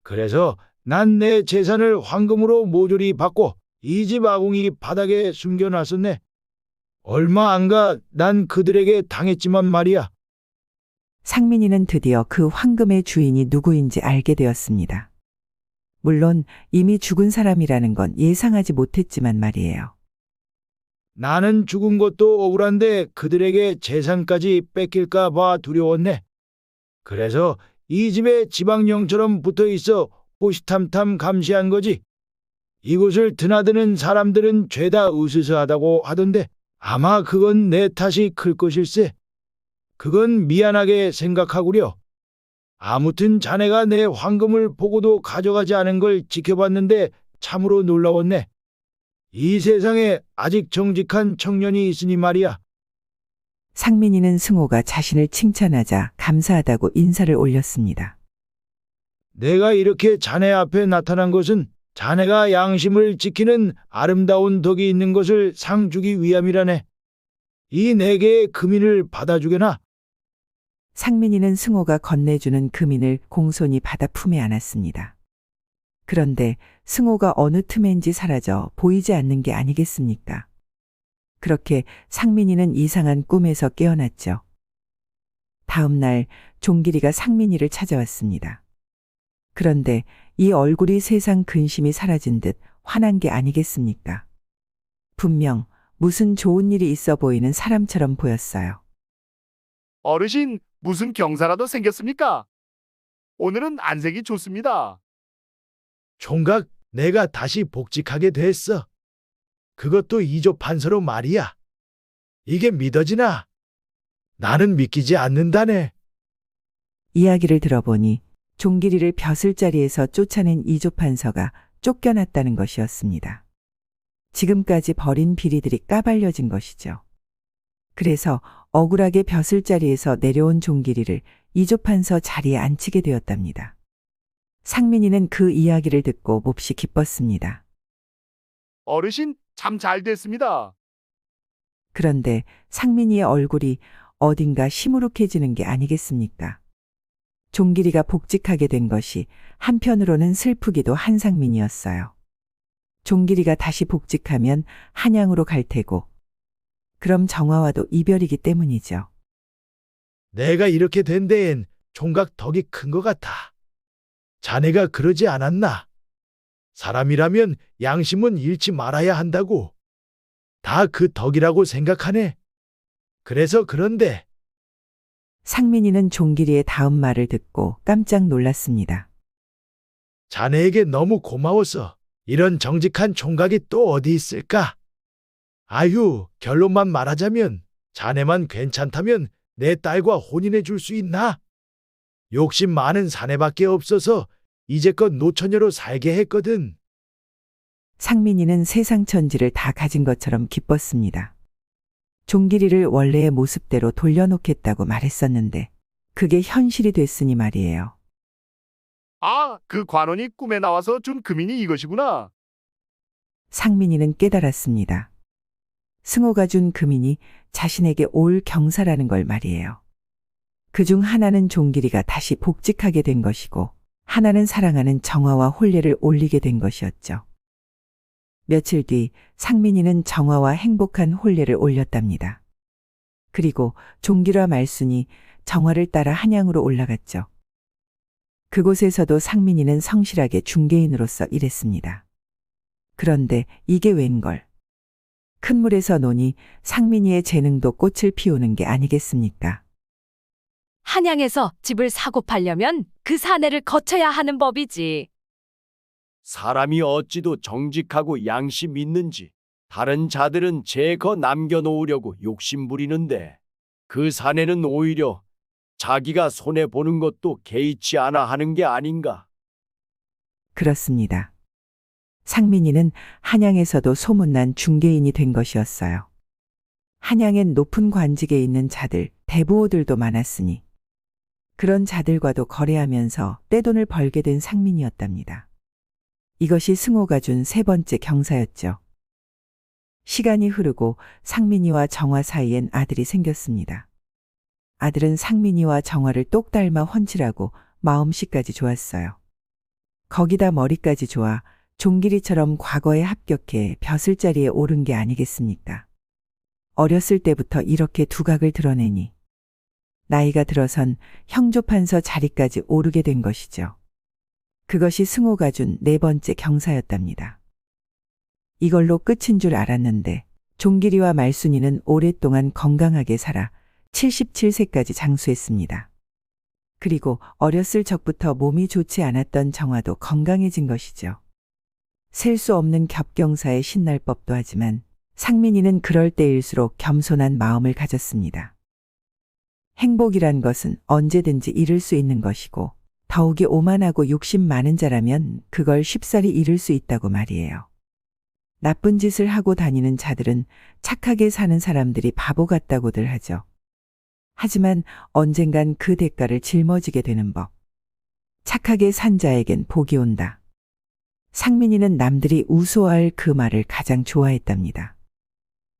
그래서 난 내 재산을 황금으로 모조리 받고 이 집 아궁이 바닥에 숨겨놨었네. 얼마 안 가 난 그들에게 당했지만 말이야. 상민이는 드디어 그 황금의 주인이 누구인지 알게 되었습니다. 물론 이미 죽은 사람이라는 건 예상하지 못했지만 말이에요. 나는 죽은 것도 억울한데 그들에게 재산까지 뺏길까 봐 두려웠네. 그래서 이 집에 지방령처럼 붙어 있어 호시탐탐 감시한 거지. 이곳을 드나드는 사람들은 죄다 으스스하다고 하던데 아마 그건 내 탓이 클 것일세. 그건 미안하게 생각하구려. 아무튼 자네가 내 황금을 보고도 가져가지 않은 걸 지켜봤는데 참으로 놀라웠네. 이 세상에 아직 정직한 청년이 있으니 말이야. 상민이는 승호가 자신을 칭찬하자 감사하다고 인사를 올렸습니다. 내가 이렇게 자네 앞에 나타난 것은 자네가 양심을 지키는 아름다운 덕이 있는 것을 상주기 위함이라네. 이 네 개의 금인을 받아주게나. 상민이는 승호가 건네주는 금인을 공손히 받아 품에 안았습니다. 그런데 승호가 어느 틈엔지 사라져 보이지 않는 게 아니겠습니까? 그렇게 상민이는 이상한 꿈에서 깨어났죠. 다음 날 종길이가 상민이를 찾아왔습니다. 그런데 이 얼굴이 세상 근심이 사라진 듯 환한 게 아니겠습니까? 분명 무슨 좋은 일이 있어 보이는 사람처럼 보였어요. 어르신, 무슨 경사라도 생겼습니까? 오늘은 안색이 좋습니다. 총각, 내가 다시 복직하게 됐어. 그것도 이조판서로 말이야. 이게 믿어지나? 나는 믿기지 않는다네. 이야기를 들어보니 종길이를 벼슬자리에서 쫓아낸 이조판서가 쫓겨났다는 것이었습니다. 지금까지 벌인 비리들이 까발려진 것이죠. 그래서 억울하게 벼슬자리에서 내려온 종길이를 이조판서 자리에 앉히게 되었답니다. 상민이는 그 이야기를 듣고 몹시 기뻤습니다. 어르신 참 잘 됐습니다. 그런데 상민이의 얼굴이 어딘가 시무룩해지는 게 아니겠습니까? 종길이가 복직하게 된 것이 한편으로는 슬프기도 한 상민이었어요. 종길이가 다시 복직하면 한양으로 갈 테고, 그럼 정화와도 이별이기 때문이죠. 내가 이렇게 된 데엔 총각 덕이 큰 것 같아. 자네가 그러지 않았나? 사람이라면 양심은 잃지 말아야 한다고. 다 그 덕이라고 생각하네. 그래서 그런데 상민이는 종길이의 다음 말을 듣고 깜짝 놀랐습니다. 자네에게 너무 고마워서 이런 정직한 총각이 또 어디 있을까? 아유, 결론만 말하자면 자네만 괜찮다면 내 딸과 혼인해 줄 수 있나? 욕심 많은 사내밖에 없어서 이제껏 노처녀로 살게 했거든. 상민이는 세상 천지를 다 가진 것처럼 기뻤습니다. 종길이를 원래의 모습대로 돌려놓겠다고 말했었는데 그게 현실이 됐으니 말이에요. 아, 그 관원이 꿈에 나와서 준 금인이 이것이구나. 상민이는 깨달았습니다. 승호가 준 금인이 자신에게 올 경사라는 걸 말이에요. 그중 하나는 종길이가 다시 복직하게 된 것이고 하나는 사랑하는 정화와 혼례를 올리게 된 것이었죠. 며칠 뒤 상민이는 정화와 행복한 혼례를 올렸답니다. 그리고 종길이와 말순이 정화를 따라 한양으로 올라갔죠. 그곳에서도 상민이는 성실하게 중개인으로서 일했습니다. 그런데 이게 웬걸. 큰 물에서 노니 상민이의 재능도 꽃을 피우는 게 아니겠습니까? 한양에서 집을 사고 팔려면 그 사내를 거쳐야 하는 법이지. 사람이 어찌도 정직하고 양심 있는지 다른 자들은 제거 남겨놓으려고 욕심부리는데 그 사내는 오히려 자기가 손해보는 것도 개의치 않아 하는 게 아닌가. 그렇습니다. 상민이는 한양에서도 소문난 중개인이 된 것이었어요. 한양엔 높은 관직에 있는 자들, 대부호들도 많았으니 그런 자들과도 거래하면서 떼돈을 벌게 된 상민이었답니다. 이것이 승호가 준 세 번째 경사였죠. 시간이 흐르고 상민이와 정화 사이엔 아들이 생겼습니다. 아들은 상민이와 정화를 똑 닮아 훤칠하고 마음씨까지 좋았어요. 거기다 머리까지 좋아 종길이처럼 과거에 합격해 벼슬자리에 오른 게 아니겠습니까? 어렸을 때부터 이렇게 두각을 드러내니 나이가 들어선 형조판서 자리까지 오르게 된 것이죠. 그것이 승호가 준 네 번째 경사였답니다. 이걸로 끝인 줄 알았는데 종길이와 말순이는 오랫동안 건강하게 살아 77세까지 장수했습니다. 그리고 어렸을 적부터 몸이 좋지 않았던 정화도 건강해진 것이죠. 셀 수 없는 겹경사에 신날 법도 하지만 상민이는 그럴 때일수록 겸손한 마음을 가졌습니다. 행복이란 것은 언제든지 이룰 수 있는 것이고 더욱이 오만하고 욕심 많은 자라면 그걸 쉽사리 이룰 수 있다고 말이에요. 나쁜 짓을 하고 다니는 자들은 착하게 사는 사람들이 바보 같다고들 하죠. 하지만 언젠간 그 대가를 짊어지게 되는 법. 착하게 산 자에겐 복이 온다. 상민이는 남들이 우스워할 그 말을 가장 좋아했답니다.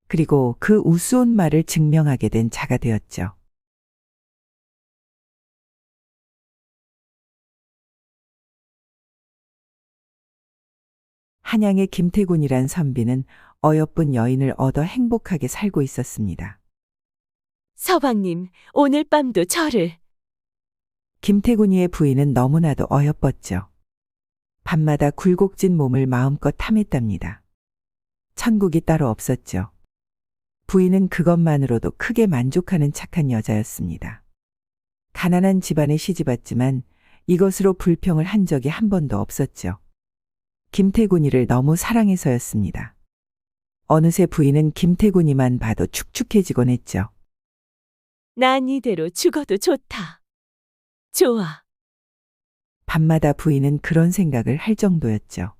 그리고 그 우스운 말을 증명하게 된 자가 되었죠. 한양의 김태군이란 선비는 어여쁜 여인을 얻어 행복하게 살고 있었습니다. 서방님, 오늘 밤도 저를. 김태군이의 부인은 너무나도 어여뻤죠. 밤마다 굴곡진 몸을 마음껏 탐했답니다. 천국이 따로 없었죠. 부인은 그것만으로도 크게 만족하는 착한 여자였습니다. 가난한 집안에 시집왔지만 이것으로 불평을 한 적이 한 번도 없었죠. 김태군이를 너무 사랑해서였습니다. 어느새 부인은 김태군이만 봐도 축축해지곤 했죠. 난 이대로 죽어도 좋다. 좋아. 밤마다 부인은 그런 생각을 할 정도였죠.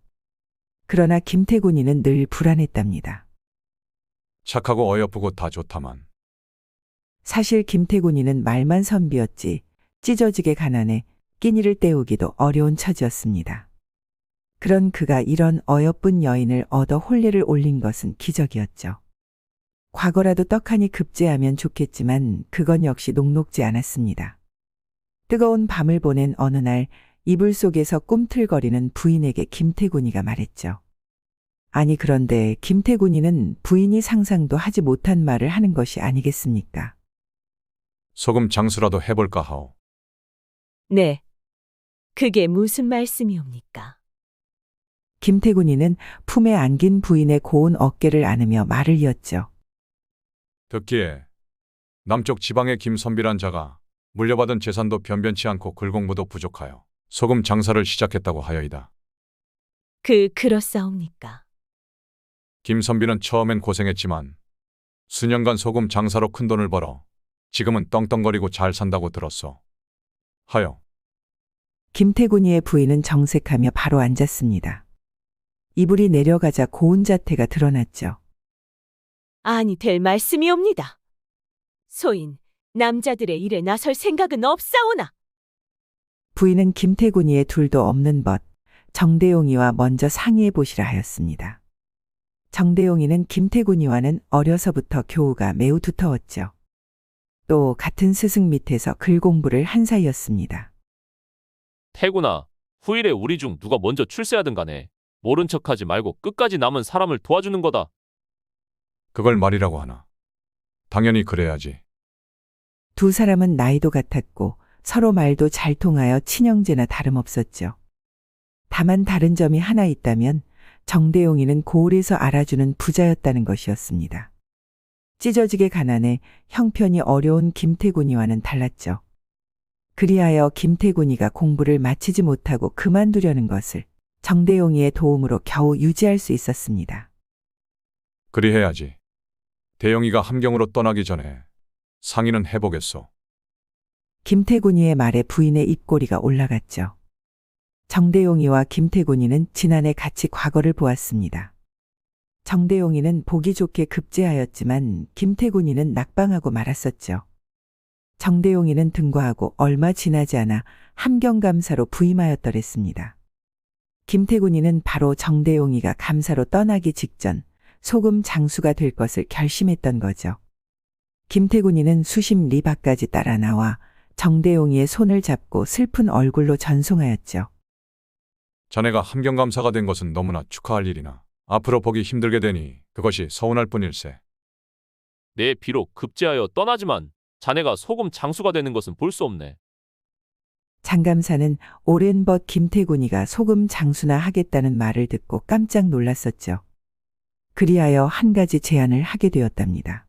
그러나 김태군이는 늘 불안했답니다. 착하고 어여쁘고 다 좋다만 사실 김태군이는 말만 선비였지 찢어지게 가난해 끼니를 때우기도 어려운 처지였습니다. 그런 그가 이런 어여쁜 여인을 얻어 혼례를 올린 것은 기적이었죠. 과거라도 떡하니 급제하면 좋겠지만 그건 역시 녹록지 않았습니다. 뜨거운 밤을 보낸 어느 날 이불 속에서 꿈틀거리는 부인에게 김태군이가 말했죠. 아니 그런데 김태군이는 부인이 상상도 하지 못한 말을 하는 것이 아니겠습니까? 소금 장수라도 해볼까 하오. 네. 그게 무슨 말씀이옵니까? 김태군이는 품에 안긴 부인의 고운 어깨를 안으며 말을 이었죠. 듣기에 남쪽 지방의 김선비란 자가 물려받은 재산도 변변치 않고 글공부도 부족하여 소금 장사를 시작했다고 하여이다. 그렇사옵니까? 김선비는 처음엔 고생했지만 수년간 소금 장사로 큰 돈을 벌어 지금은 떵떵거리고 잘 산다고 들었소. 하여. 김태군이의 부인은 정색하며 바로 앉았습니다. 이불이 내려가자 고운 자태가 드러났죠. 아니 될 말씀이옵니다. 소인, 남자들의 일에 나설 생각은 없사오나. 부인은 김태군이의 둘도 없는 벗 정대용이와 먼저 상의해 보시라 하였습니다. 정대용이는 김태군이와는 어려서부터 교우가 매우 두터웠죠. 또 같은 스승 밑에서 글 공부를 한 사이였습니다. 태구나, 후일에 우리 중 누가 먼저 출세하든 간에 모른 척하지 말고 끝까지 남은 사람을 도와주는 거다. 그걸 말이라고 하나. 당연히 그래야지. 두 사람은 나이도 같았고 서로 말도 잘 통하여 친형제나 다름없었죠. 다만 다른 점이 하나 있다면 정대용이는 고을에서 알아주는 부자였다는 것이었습니다. 찢어지게 가난해 형편이 어려운 김태군이와는 달랐죠. 그리하여 김태군이가 공부를 마치지 못하고 그만두려는 것을 정대용이의 도움으로 겨우 유지할 수 있었습니다. 그리해야지. 대영이가 함경으로 떠나기 전에 상의는 해보겠소. 김태군이의 말에 부인의 입꼬리가 올라갔죠. 정대용이와 김태군이는 지난해 같이 과거를 보았습니다. 정대용이는 보기 좋게 급제하였지만 김태군이는 낙방하고 말았었죠. 정대용이는 등과하고 얼마 지나지 않아 함경감사로 부임하였더랬습니다. 김태군이는 바로 정대용이가 감사로 떠나기 직전 소금 장수가 될 것을 결심했던 거죠. 김태군이는 수심 리바까지 따라 나와 정대용이의 손을 잡고 슬픈 얼굴로 전송하였죠. 자네가 함경감사가 된 것은 너무나 축하할 일이나 앞으로 보기 힘들게 되니 그것이 서운할 뿐일세. 내 비록 급제하여 떠나지만 자네가 소금 장수가 되는 것은 볼 수 없네. 장감사는 오랜 벗 김태군이가 소금 장수나 하겠다는 말을 듣고 깜짝 놀랐었죠. 그리하여 한 가지 제안을 하게 되었답니다.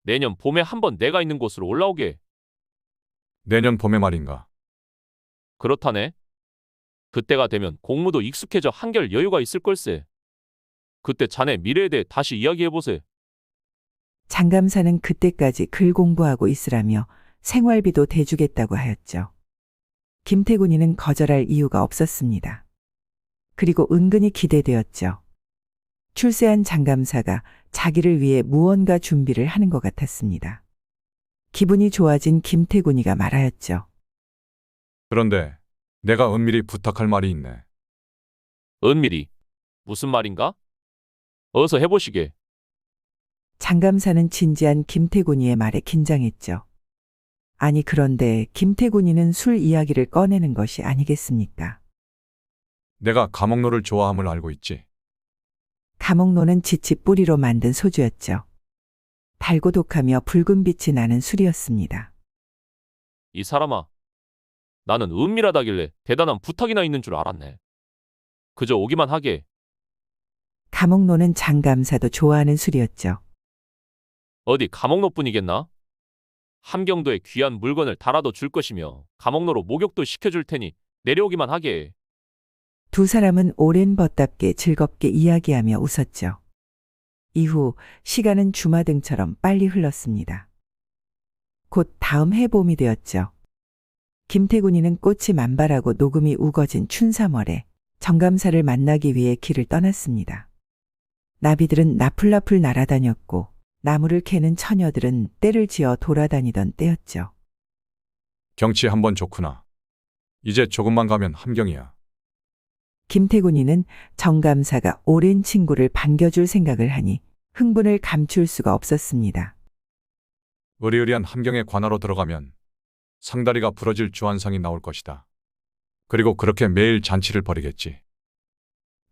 내년 봄에 한번 내가 있는 곳으로 올라오게. 내년 봄에 말인가. 그렇다네. 그때가 되면 공무도 익숙해져 한결 여유가 있을 걸세. 그때 자네 미래에 대해 다시 이야기해보세. 장감사는 그때까지 글 공부하고 있으라며 생활비도 대주겠다고 하였죠. 김태군이는 거절할 이유가 없었습니다. 그리고 은근히 기대되었죠. 출세한 장감사가 자기를 위해 무언가 준비를 하는 것 같았습니다. 기분이 좋아진 김태군이가 말하였죠. 그런데 내가 은밀히 부탁할 말이 있네. 은밀히. 무슨 말인가? 어서 해보시게. 장감사는 진지한 김태군이의 말에 긴장했죠. 아니 그런데 김태군이는 술 이야기를 꺼내는 것이 아니겠습니까? 내가 감옥노를 좋아함을 알고 있지. 감옥노는 지치 뿌리로 만든 소주였죠. 달고 독하며 붉은 빛이 나는 술이었습니다. 이 사람아. 나는 은밀하다길래 대단한 부탁이나 있는 줄 알았네. 그저 오기만 하게. 감옥노는 장감사도 좋아하는 술이었죠. 어디 감옥노뿐이겠나? 함경도에 귀한 물건을 달아도 줄 것이며 감옥노로 목욕도 시켜줄 테니 내려오기만 하게. 두 사람은 오랜 벗답게 즐겁게 이야기하며 웃었죠. 이후 시간은 주마등처럼 빨리 흘렀습니다. 곧 다음 해 봄이 되었죠. 김태군이는 꽃이 만발하고 녹음이 우거진 춘삼월에 정감사를 만나기 위해 길을 떠났습니다. 나비들은 나풀나풀 날아다녔고 나무를 캐는 처녀들은 떼를 지어 돌아다니던 때였죠. 경치 한번 좋구나. 이제 조금만 가면 함경이야. 김태군이는 정감사가 오랜 친구를 반겨줄 생각을 하니 흥분을 감출 수가 없었습니다. 으리으리한 함경의 관하로 들어가면 상다리가 부러질 주안상이 나올 것이다. 그리고 그렇게 매일 잔치를 벌이겠지.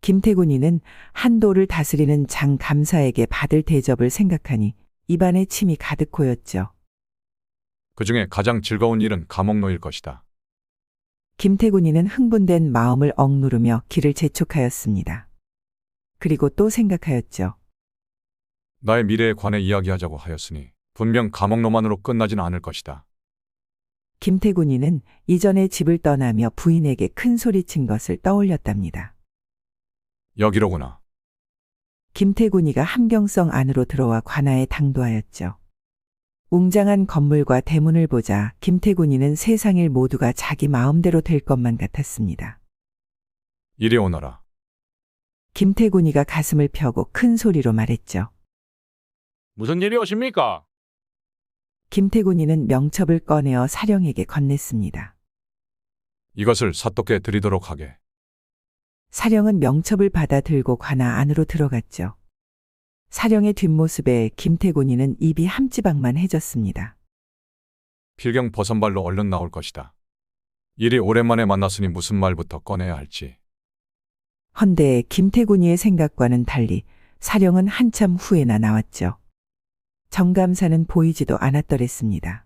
김태군이는 한도를 다스리는 장 감사에게 받을 대접을 생각하니 입안에 침이 가득 고였죠. 그중에 가장 즐거운 일은 감옥노일 것이다. 김태군이는 흥분된 마음을 억누르며 길을 재촉하였습니다. 그리고 또 생각하였죠. 나의 미래에 관해 이야기하자고 하였으니 분명 감옥노만으로 끝나지는 않을 것이다. 김태군이는 이전에 집을 떠나며 부인에게 큰 소리친 것을 떠올렸답니다. 여기로구나. 김태군이가 함경성 안으로 들어와 관아에 당도하였죠. 웅장한 건물과 대문을 보자 김태군이는 세상일 모두가 자기 마음대로 될 것만 같았습니다. 이리 오너라. 김태군이가 가슴을 펴고 큰 소리로 말했죠. 무슨 일이 오십니까? 김태군이는 명첩을 꺼내어 사령에게 건넸습니다. 이것을 사또께 드리도록 하게. 사령은 명첩을 받아 들고 관아 안으로 들어갔죠. 사령의 뒷모습에 김태군이는 입이 한 지방만 해졌습니다. 필경 버선발로 얼른 나올 것이다. 이리 오랜만에 만났으니 무슨 말부터 꺼내야 할지. 헌데 김태군이의 생각과는 달리 사령은 한참 후에나 나왔죠. 정감사는 보이지도 않았더랬습니다.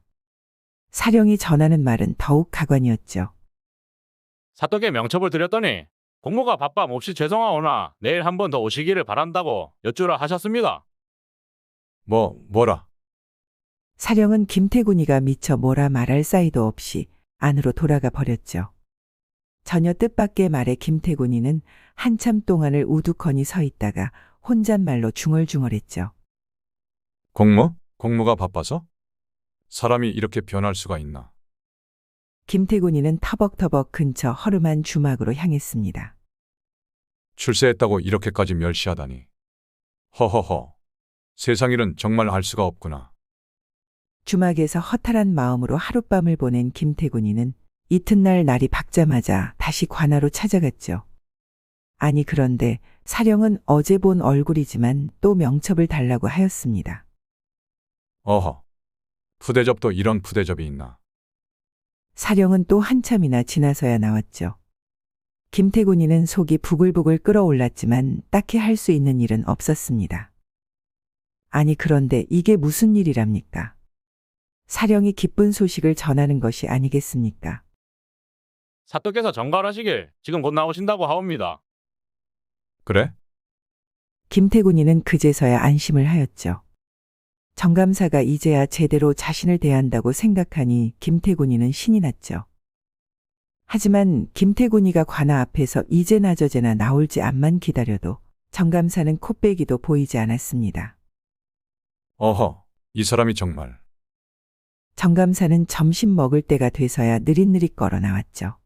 사령이 전하는 말은 더욱 가관이었죠. 사또께 명첩을 드렸더니 공무가 바빠 몹시 죄송하오나 내일 한 번 더 오시기를 바란다고 여쭈라 하셨습니다. 뭐라? 사령은 김태군이가 미처 뭐라 말할 사이도 없이 안으로 돌아가 버렸죠. 전혀 뜻밖의 말에 김태군이는 한참 동안을 우두커니 서 있다가 혼잣말로 중얼중얼했죠. 공무가 바빠서? 사람이 이렇게 변할 수가 있나? 김태군이는 터벅터벅 근처 허름한 주막으로 향했습니다. 출세했다고 이렇게까지 멸시하다니. 허허허. 세상 일은 정말 알 수가 없구나. 주막에서 허탈한 마음으로 하룻밤을 보낸 김태군이는 이튿날 날이 밝자마자 다시 관아로 찾아갔죠. 아니 그런데 사령은 어제 본 얼굴이지만 또 명첩을 달라고 하였습니다. 어허. 푸대접도 이런 푸대접이 있나? 사령은 또 한참이나 지나서야 나왔죠. 김태군이는 속이 부글부글 끓어올랐지만 딱히 할 수 있는 일은 없었습니다. 아니 그런데 이게 무슨 일이랍니까? 사령이 기쁜 소식을 전하는 것이 아니겠습니까? 사또께서 정갈하시길 지금 곧 나오신다고 하옵니다. 그래? 김태군이는 그제서야 안심을 하였죠. 정감사가 이제야 제대로 자신을 대한다고 생각하니 김태군이는 신이 났죠. 하지만 김태군이가 관아 앞에서 이제나 저제나 나올지 암만 기다려도 정감사는 콧배기도 보이지 않았습니다. 어허. 이 사람이 정말. 정감사는 점심 먹을 때가 돼서야 느릿느릿 걸어 나왔죠.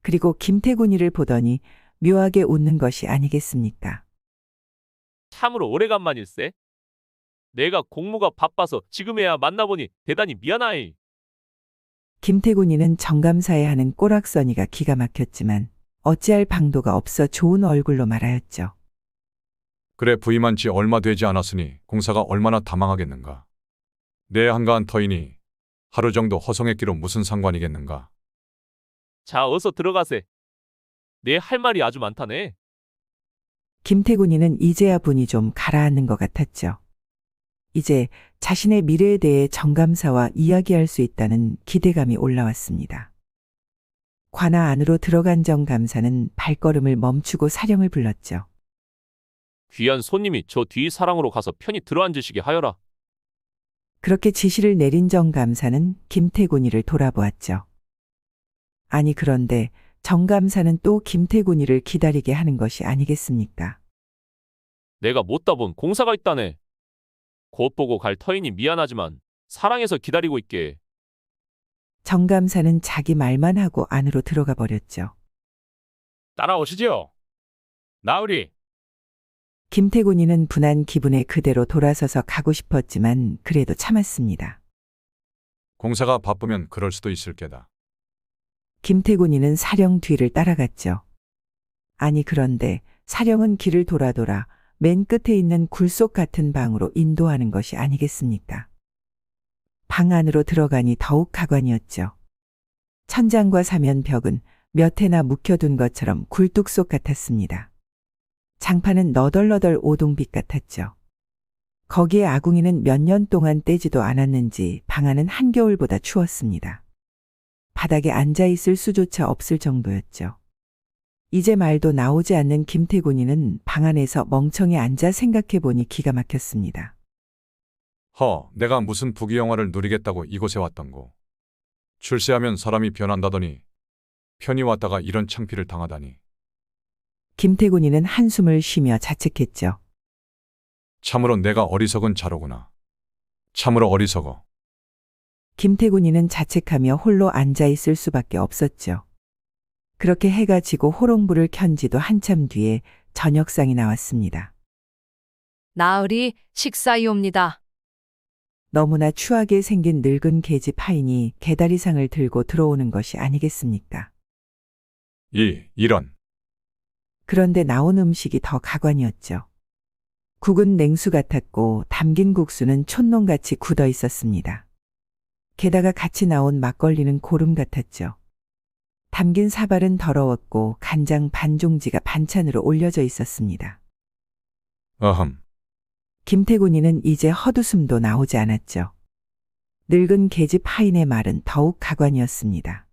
그리고 김태군이를 보더니 묘하게 웃는 것이 아니겠습니까? 참으로 오래간만일세. 내가 공무가 바빠서 지금에야 만나보니 대단히 미안하이. 김태군이는 정감사에 하는 꼬락서니가 기가 막혔지만 어찌할 방도가 없어 좋은 얼굴로 말하였죠. 그래 부임한 지 얼마 되지 않았으니 공사가 얼마나 다망하겠는가. 내 한가한 터이니 하루 정도 허송했기로 무슨 상관이겠는가. 자, 어서 들어가세. 내 할 말이 아주 많다네. 김태군이는 이제야 분이 좀 가라앉는 것 같았죠. 이제 자신의 미래에 대해 정감사와 이야기할 수 있다는 기대감이 올라왔습니다. 관아 안으로 들어간 정감사는 발걸음을 멈추고 사령을 불렀죠. 귀한 손님이 저 뒤 사랑으로 가서 편히 들어앉으시게 하여라. 그렇게 지시를 내린 정감사는 김태군이를 돌아보았죠. 아니 그런데 정감사는 또 김태군이를 기다리게 하는 것이 아니겠습니까? 내가 못다 본 공사가 있다네. 곧 보고 갈 터이니 미안하지만 사랑해서 기다리고 있게. 정감사는 자기 말만 하고 안으로 들어가 버렸죠. 따라오시지요. 나으리. 김태군이는 분한 기분에 그대로 돌아서서 가고 싶었지만 그래도 참았습니다. 공사가 바쁘면 그럴 수도 있을 게다. 김태곤이는 사령 뒤를 따라갔죠. 아니 그런데 사령은 길을 돌아 맨 끝에 있는 굴속 같은 방으로 인도하는 것이 아니겠습니까? 방 안으로 들어가니 더욱 가관이었죠. 천장과 사면 벽은 몇 해나 묵혀둔 것처럼 굴뚝속 같았습니다. 장판은 너덜너덜 오동빛 같았죠. 거기에 아궁이는 몇 년 동안 떼지도 않았는지 방 안은 한겨울보다 추웠습니다. 바닥에 앉아있을 수조차 없을 정도였죠. 이제 말도 나오지 않는 김태곤이는 방 안에서 멍청히 앉아 생각해보니 기가 막혔습니다. 내가 무슨 부귀영화를 누리겠다고 이곳에 왔던고. 출세하면 사람이 변한다더니 편히 왔다가 이런 창피를 당하다니. 김태곤이는 한숨을 쉬며 자책했죠. 참으로 내가 어리석은 자로구나. 참으로 어리석어. 김태곤이는 자책하며 홀로 앉아있을 수밖에 없었죠. 그렇게 해가 지고 호롱불을 켠 지도 한참 뒤에 저녁상이 나왔습니다. 나으리 식사이옵니다. 너무나 추하게 생긴 늙은 계집 하인이 개다리상을 들고 들어오는 것이 아니겠습니까? 이런. 그런데 나온 음식이 더 가관이었죠. 국은 냉수 같았고 담긴 국수는 촌농같이 굳어 있었습니다. 게다가 같이 나온 막걸리는 고름 같았죠. 담긴 사발은 더러웠고 간장 반 종지가 반찬으로 올려져 있었습니다. 어흠. 김태곤이는 이제 헛웃음도 나오지 않았죠. 늙은 계집 하인의 말은 더욱 가관이었습니다.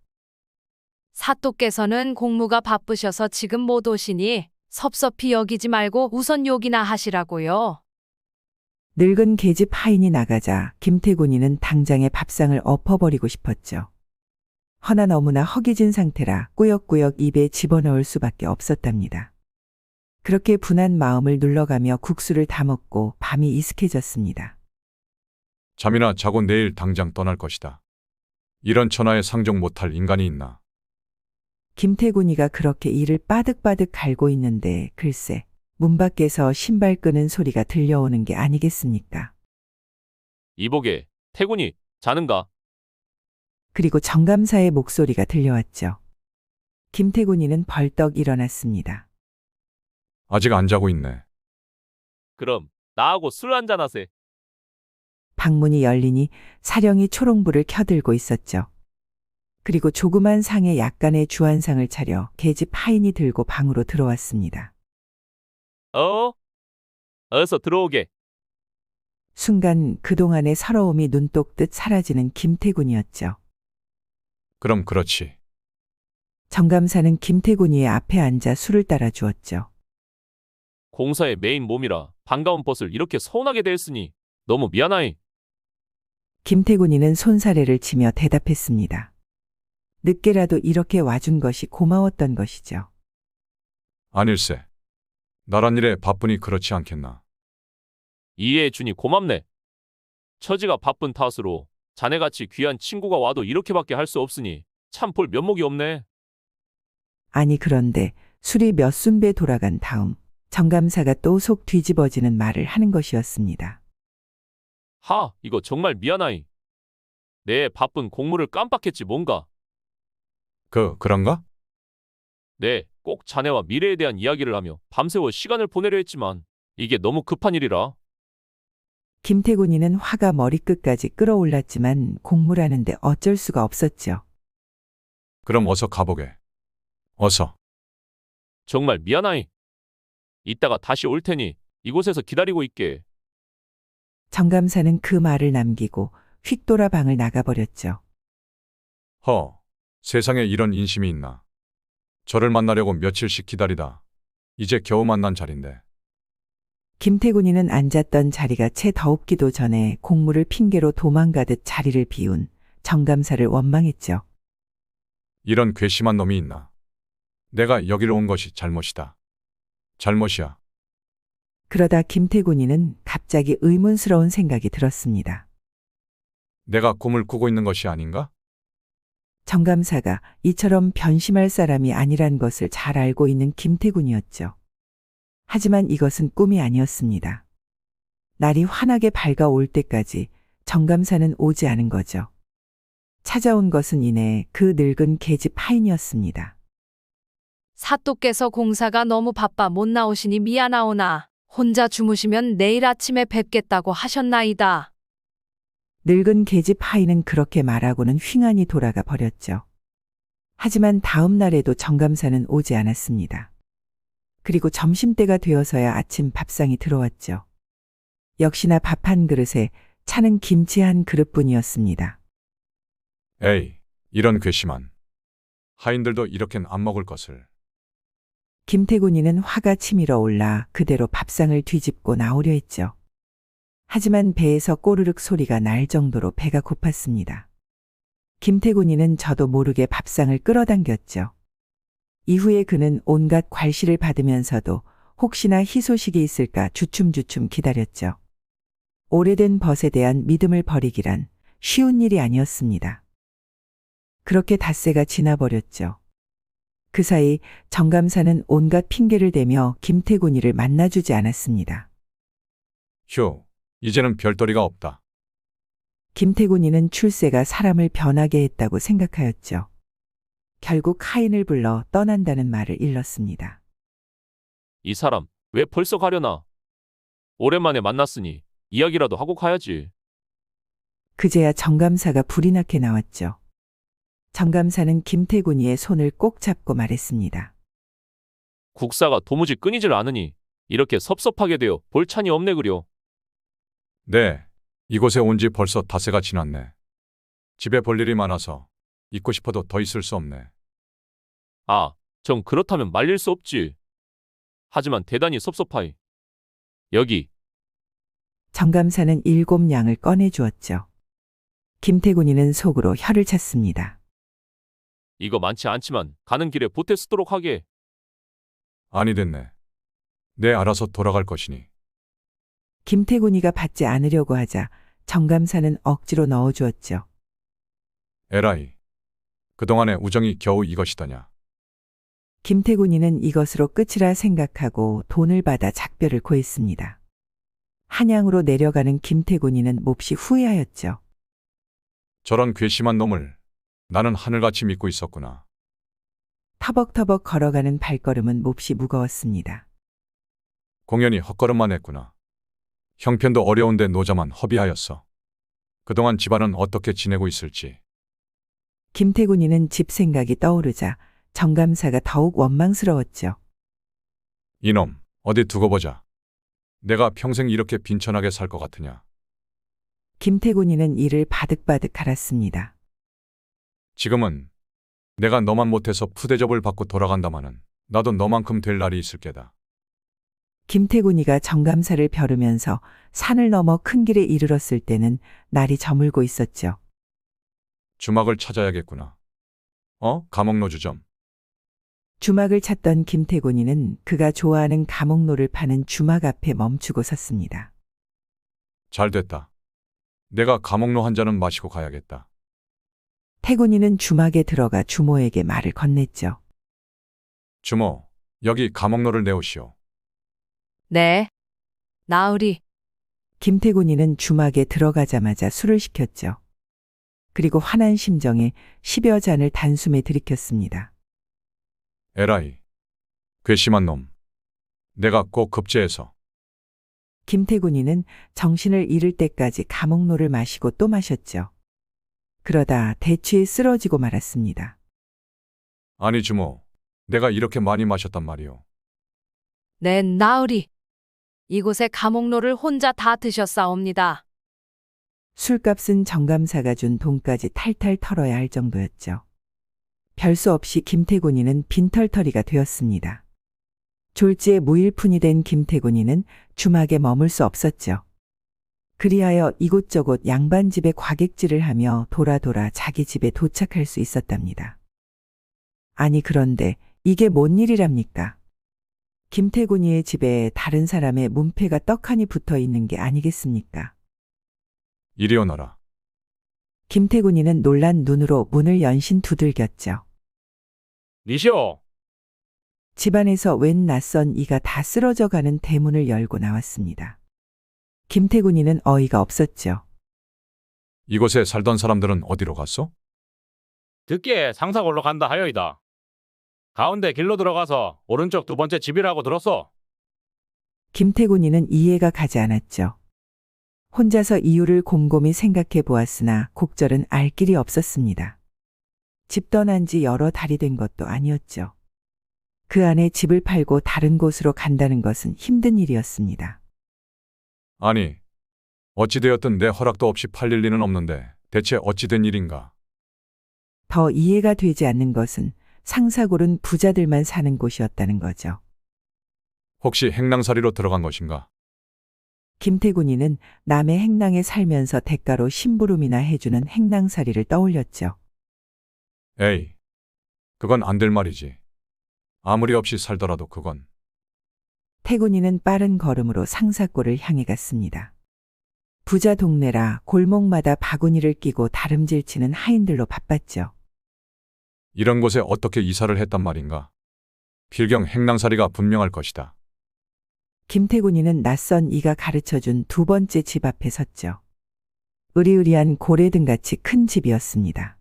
사또께서는 공무가 바쁘셔서 지금 못 오시니 섭섭히 여기지 말고 우선 욕이나 하시라고요. 늙은 계집 하인이 나가자 김태곤이는 당장에 밥상을 엎어버리고 싶었죠. 허나 너무나 허기진 상태라 꾸역꾸역 입에 집어넣을 수밖에 없었답니다. 그렇게 분한 마음을 눌러가며 국수를 다 먹고 밤이 이슥해졌습니다. 잠이나 자고 내일 당장 떠날 것이다. 이런 천하에 상종 못할 인간이 있나. 김태곤이가 그렇게 이를 빠득빠득 갈고 있는데 글쎄 문 밖에서 신발 끄는 소리가 들려오는 게 아니겠습니까? 이보게, 태군이 자는가? 그리고 정감사의 목소리가 들려왔죠. 김태곤이는 벌떡 일어났습니다. 아직 안 자고 있네. 그럼 나하고 술 한잔 하세. 방문이 열리니 사령이 초롱불을 켜들고 있었죠. 그리고 조그만 상에 약간의 주안상을 차려 계집 하인이 들고 방으로 들어왔습니다. 어서 들어오게. 순간 그동안의 서러움이 눈독듯 사라지는 김태곤이었죠. 그럼 그렇지. 정감사는 김태곤이의 앞에 앉아 술을 따라 주었죠. 공사의 메인 몸이라 반가운 벗을 이렇게 서운하게 대했으니 너무 미안하이. 김태곤이는 손사래를 치며 대답했습니다. 늦게라도 이렇게 와준 것이 고마웠던 것이죠. 아닐세. 나란 일에 바쁘니 그렇지 않겠나. 이해해 주니 고맙네. 처지가 바쁜 탓으로 자네같이 귀한 친구가 와도 이렇게밖에 할 수 없으니 참 볼 면목이 없네. 아니 그런데 술이 몇 순배 돌아간 다음 정감사가 또 속 뒤집어지는 말을 하는 것이었습니다. 이거 정말 미안하이. 내 바쁜 공무를 깜빡했지 뭔가. 그런가? 네, 꼭 자네와 미래에 대한 이야기를 하며 밤새워 시간을 보내려 했지만 이게 너무 급한 일이라. 김태곤이는 화가 머리끝까지 끌어올랐지만 공무라는데 어쩔 수가 없었죠. 그럼 어서 가보게. 어서. 정말 미안하이. 이따가 다시 올 테니 이곳에서 기다리고 있게. 정감사는 그 말을 남기고 휙 돌아 방을 나가버렸죠. 세상에 이런 인심이 있나. 저를 만나려고 며칠씩 기다리다. 이제 겨우 만난 자리인데. 김태곤이는 앉았던 자리가 채 더웁기도 전에 공무를 핑계로 도망가듯 자리를 비운 정감사를 원망했죠. 이런 괘씸한 놈이 있나. 내가 여기로 온 것이 잘못이다. 잘못이야. 그러다 김태곤이는 갑자기 의문스러운 생각이 들었습니다. 내가 꿈을 꾸고 있는 것이 아닌가? 정감사가 이처럼 변심할 사람이 아니란 것을 잘 알고 있는 김태곤이었죠. 하지만 이것은 꿈이 아니었습니다. 날이 환하게 밝아올 때까지 정감사는 오지 않은 거죠. 찾아온 것은 이내 그 늙은 계집 하인이었습니다. 사또께서 공사가 너무 바빠 못 나오시니 미안하오나 혼자 주무시면 내일 아침에 뵙겠다고 하셨나이다. 늙은 계집 하인은 그렇게 말하고는 휑하니 돌아가 버렸죠. 하지만 다음 날에도 정감사는 오지 않았습니다. 그리고 점심때가 되어서야 아침 밥상이 들어왔죠. 역시나 밥 한 그릇에 차는 김치 한 그릇뿐이었습니다. 에이, 이런 괘씸한. 하인들도 이렇게는 안 먹을 것을. 김태군이는 화가 치밀어 올라 그대로 밥상을 뒤집고 나오려 했죠. 하지만 배에서 꼬르륵 소리가 날 정도로 배가 고팠습니다. 김태군이는 저도 모르게 밥상을 끌어당겼죠. 이후에 그는 온갖 괄시를 받으면서도 혹시나 희소식이 있을까 주춤주춤 기다렸죠. 오래된 벗에 대한 믿음을 버리기란 쉬운 일이 아니었습니다. 그렇게 닷새가 지나버렸죠. 그 사이 정감사는 온갖 핑계를 대며 김태군이를 만나주지 않았습니다. 휴, 이제는 별도리가 없다. 김태군이는 출세가 사람을 변하게 했다고 생각하였죠. 결국 하인을 불러 떠난다는 말을 일렀습니다. 이 사람 왜 벌써 가려나? 오랜만에 만났으니 이야기라도 하고 가야지. 그제야 정감사가 불이 나게 나왔죠. 정감사는 김태군이의 손을 꼭 잡고 말했습니다. 국사가 도무지 끊이질 않으니 이렇게 섭섭하게 되어 볼 찬이 없네 그려. 네, 이곳에 온 지 벌써 닷새가 지났네. 집에 볼 일이 많아서 있고 싶어도 더 있을 수 없네. 아, 정 그렇다면 말릴 수 없지. 하지만 대단히 섭섭하이. 여기 정감사는 7양을 꺼내 주었죠. 김태군이는 속으로 혀를 찼습니다. 이거 많지 않지만 가는 길에 보태 쓰도록 하게. 아니 됐네. 내 알아서 돌아갈 것이니. 김태군이가 받지 않으려고 하자 정감사는 억지로 넣어주었죠. 에라이, 그동안의 우정이 겨우 이것이더냐. 김태군이는 이것으로 끝이라 생각하고 돈을 받아 작별을 고했습니다. 한양으로 내려가는 김태군이는 몹시 후회하였죠. 저런 괘씸한 놈을 나는 하늘같이 믿고 있었구나. 터벅터벅 걸어가는 발걸음은 몹시 무거웠습니다. 공연히 헛걸음만 했구나. 형편도 어려운데 노자만 허비하였어. 그동안 집안은 어떻게 지내고 있을지. 김태군이는 집 생각이 떠오르자 정감사가 더욱 원망스러웠죠. 이놈, 어디 두고 보자. 내가 평생 이렇게 빈천하게 살 것 같으냐. 김태군이는 이를 바득바득 갈았습니다. 지금은 내가 너만 못해서 푸대접을 받고 돌아간다마는 나도 너만큼 될 날이 있을 게다. 김태군이가 정감사를 벼르면서 산을 넘어 큰 길에 이르렀을 때는 날이 저물고 있었죠. 주막을 찾아야겠구나. 감옥노주점. 주막을 찾던 김태군이는 그가 좋아하는 감옥노를 파는 주막 앞에 멈추고 섰습니다. 잘 됐다. 내가 감옥노 한 잔은 마시고 가야겠다. 태군이는 주막에 들어가 주모에게 말을 건넸죠. 주모, 여기 감옥노를 내오시오. 네. 나으리. 김태군이는 주막에 들어가자마자 술을 시켰죠. 그리고 화난 심정에 10여 잔을 단숨에 들이켰습니다. 에라이, 괘씸한 놈. 내가 꼭 급제해서. 김태군이는 정신을 잃을 때까지 감옥노를 마시고 또 마셨죠. 그러다 대취에 쓰러지고 말았습니다. 아니 주모, 내가 이렇게 많이 마셨단 말이오. 네, 나으리. 이곳에 감옥로를 혼자 다 드셨사옵니다. 술값은 정감사가 준 돈까지 탈탈 털어야 할 정도였죠. 별수 없이 김태군이는 빈털터리가 되었습니다. 졸지에 무일푼이 된 김태군이는 주막에 머물 수 없었죠. 그리하여 이곳저곳 양반집에 과객질을 하며 돌아 자기 집에 도착할 수 있었답니다. 아니 그런데 이게 뭔 일이랍니까? 김태군이의 집에 다른 사람의 문패가 떡하니 붙어 있는 게 아니겠습니까? 이리 오너라. 김태군이는 놀란 눈으로 문을 연신 두들겼죠. 니시오. 집안에서 웬 낯선 이가 다 쓰러져 가는 대문을 열고 나왔습니다. 김태군이는 어이가 없었죠. 이곳에 살던 사람들은 어디로 갔어? 듣기에 상사골로 간다 하여이다. 가운데 길로 들어가서 오른쪽 두 번째 집이라고 들었어. 김태곤이는 이해가 가지 않았죠. 혼자서 이유를 곰곰이 생각해 보았으나 곡절은 알 길이 없었습니다. 집 떠난 지 여러 달이 된 것도 아니었죠. 그 안에 집을 팔고 다른 곳으로 간다는 것은 힘든 일이었습니다. 아니, 어찌되었든 내 허락도 없이 팔릴 리는 없는데 대체 어찌 된 일인가? 더 이해가 되지 않는 것은 상사골은 부자들만 사는 곳이었다는 거죠. 혹시 행랑살이로 들어간 것인가? 김태군이는 남의 행랑에 살면서 대가로 심부름이나 해주는 행랑살이를 떠올렸죠. 에이, 그건 안 될 말이지. 아무리 없이 살더라도 그건. 태군이는 빠른 걸음으로 상사골을 향해 갔습니다. 부자 동네라 골목마다 바구니를 끼고 다름질치는 하인들로 바빴죠. 이런 곳에 어떻게 이사를 했단 말인가? 필경 행랑살이가 분명할 것이다. 김태군이는 낯선 이가 가르쳐준 두 번째 집 앞에 섰죠. 으리으리한 고래등같이 큰 집이었습니다.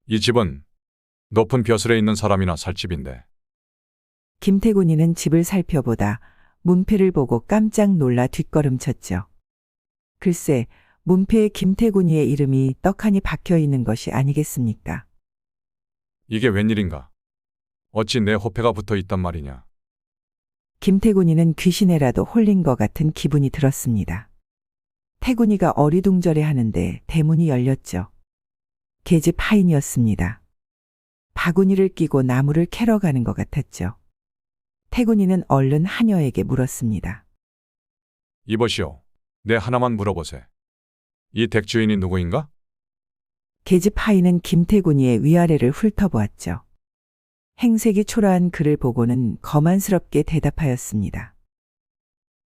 이 집은 높은 벼슬에 있는 사람이나 살 집인데. 김태군이는 집을 살펴보다 문패를 보고 깜짝 놀라 뒷걸음쳤죠. 글쎄, 문패에 김태군이의 이름이 떡하니 박혀 있는 것이 아니겠습니까? 이게 웬일인가? 어찌 내 호패가 붙어 있단 말이냐? 김태군이는 귀신에라도 홀린 것 같은 기분이 들었습니다. 태군이가 어리둥절해 하는데 대문이 열렸죠. 계집 하인이었습니다. 바구니를 끼고 나무를 캐러 가는 것 같았죠. 태군이는 얼른 하녀에게 물었습니다. 이보시오. 내 하나만 물어보세. 이 댁 주인이 누구인가? 계집 하인은 김태군이의 위아래를 훑어보았죠. 행색이 초라한 그를 보고는 거만스럽게 대답하였습니다.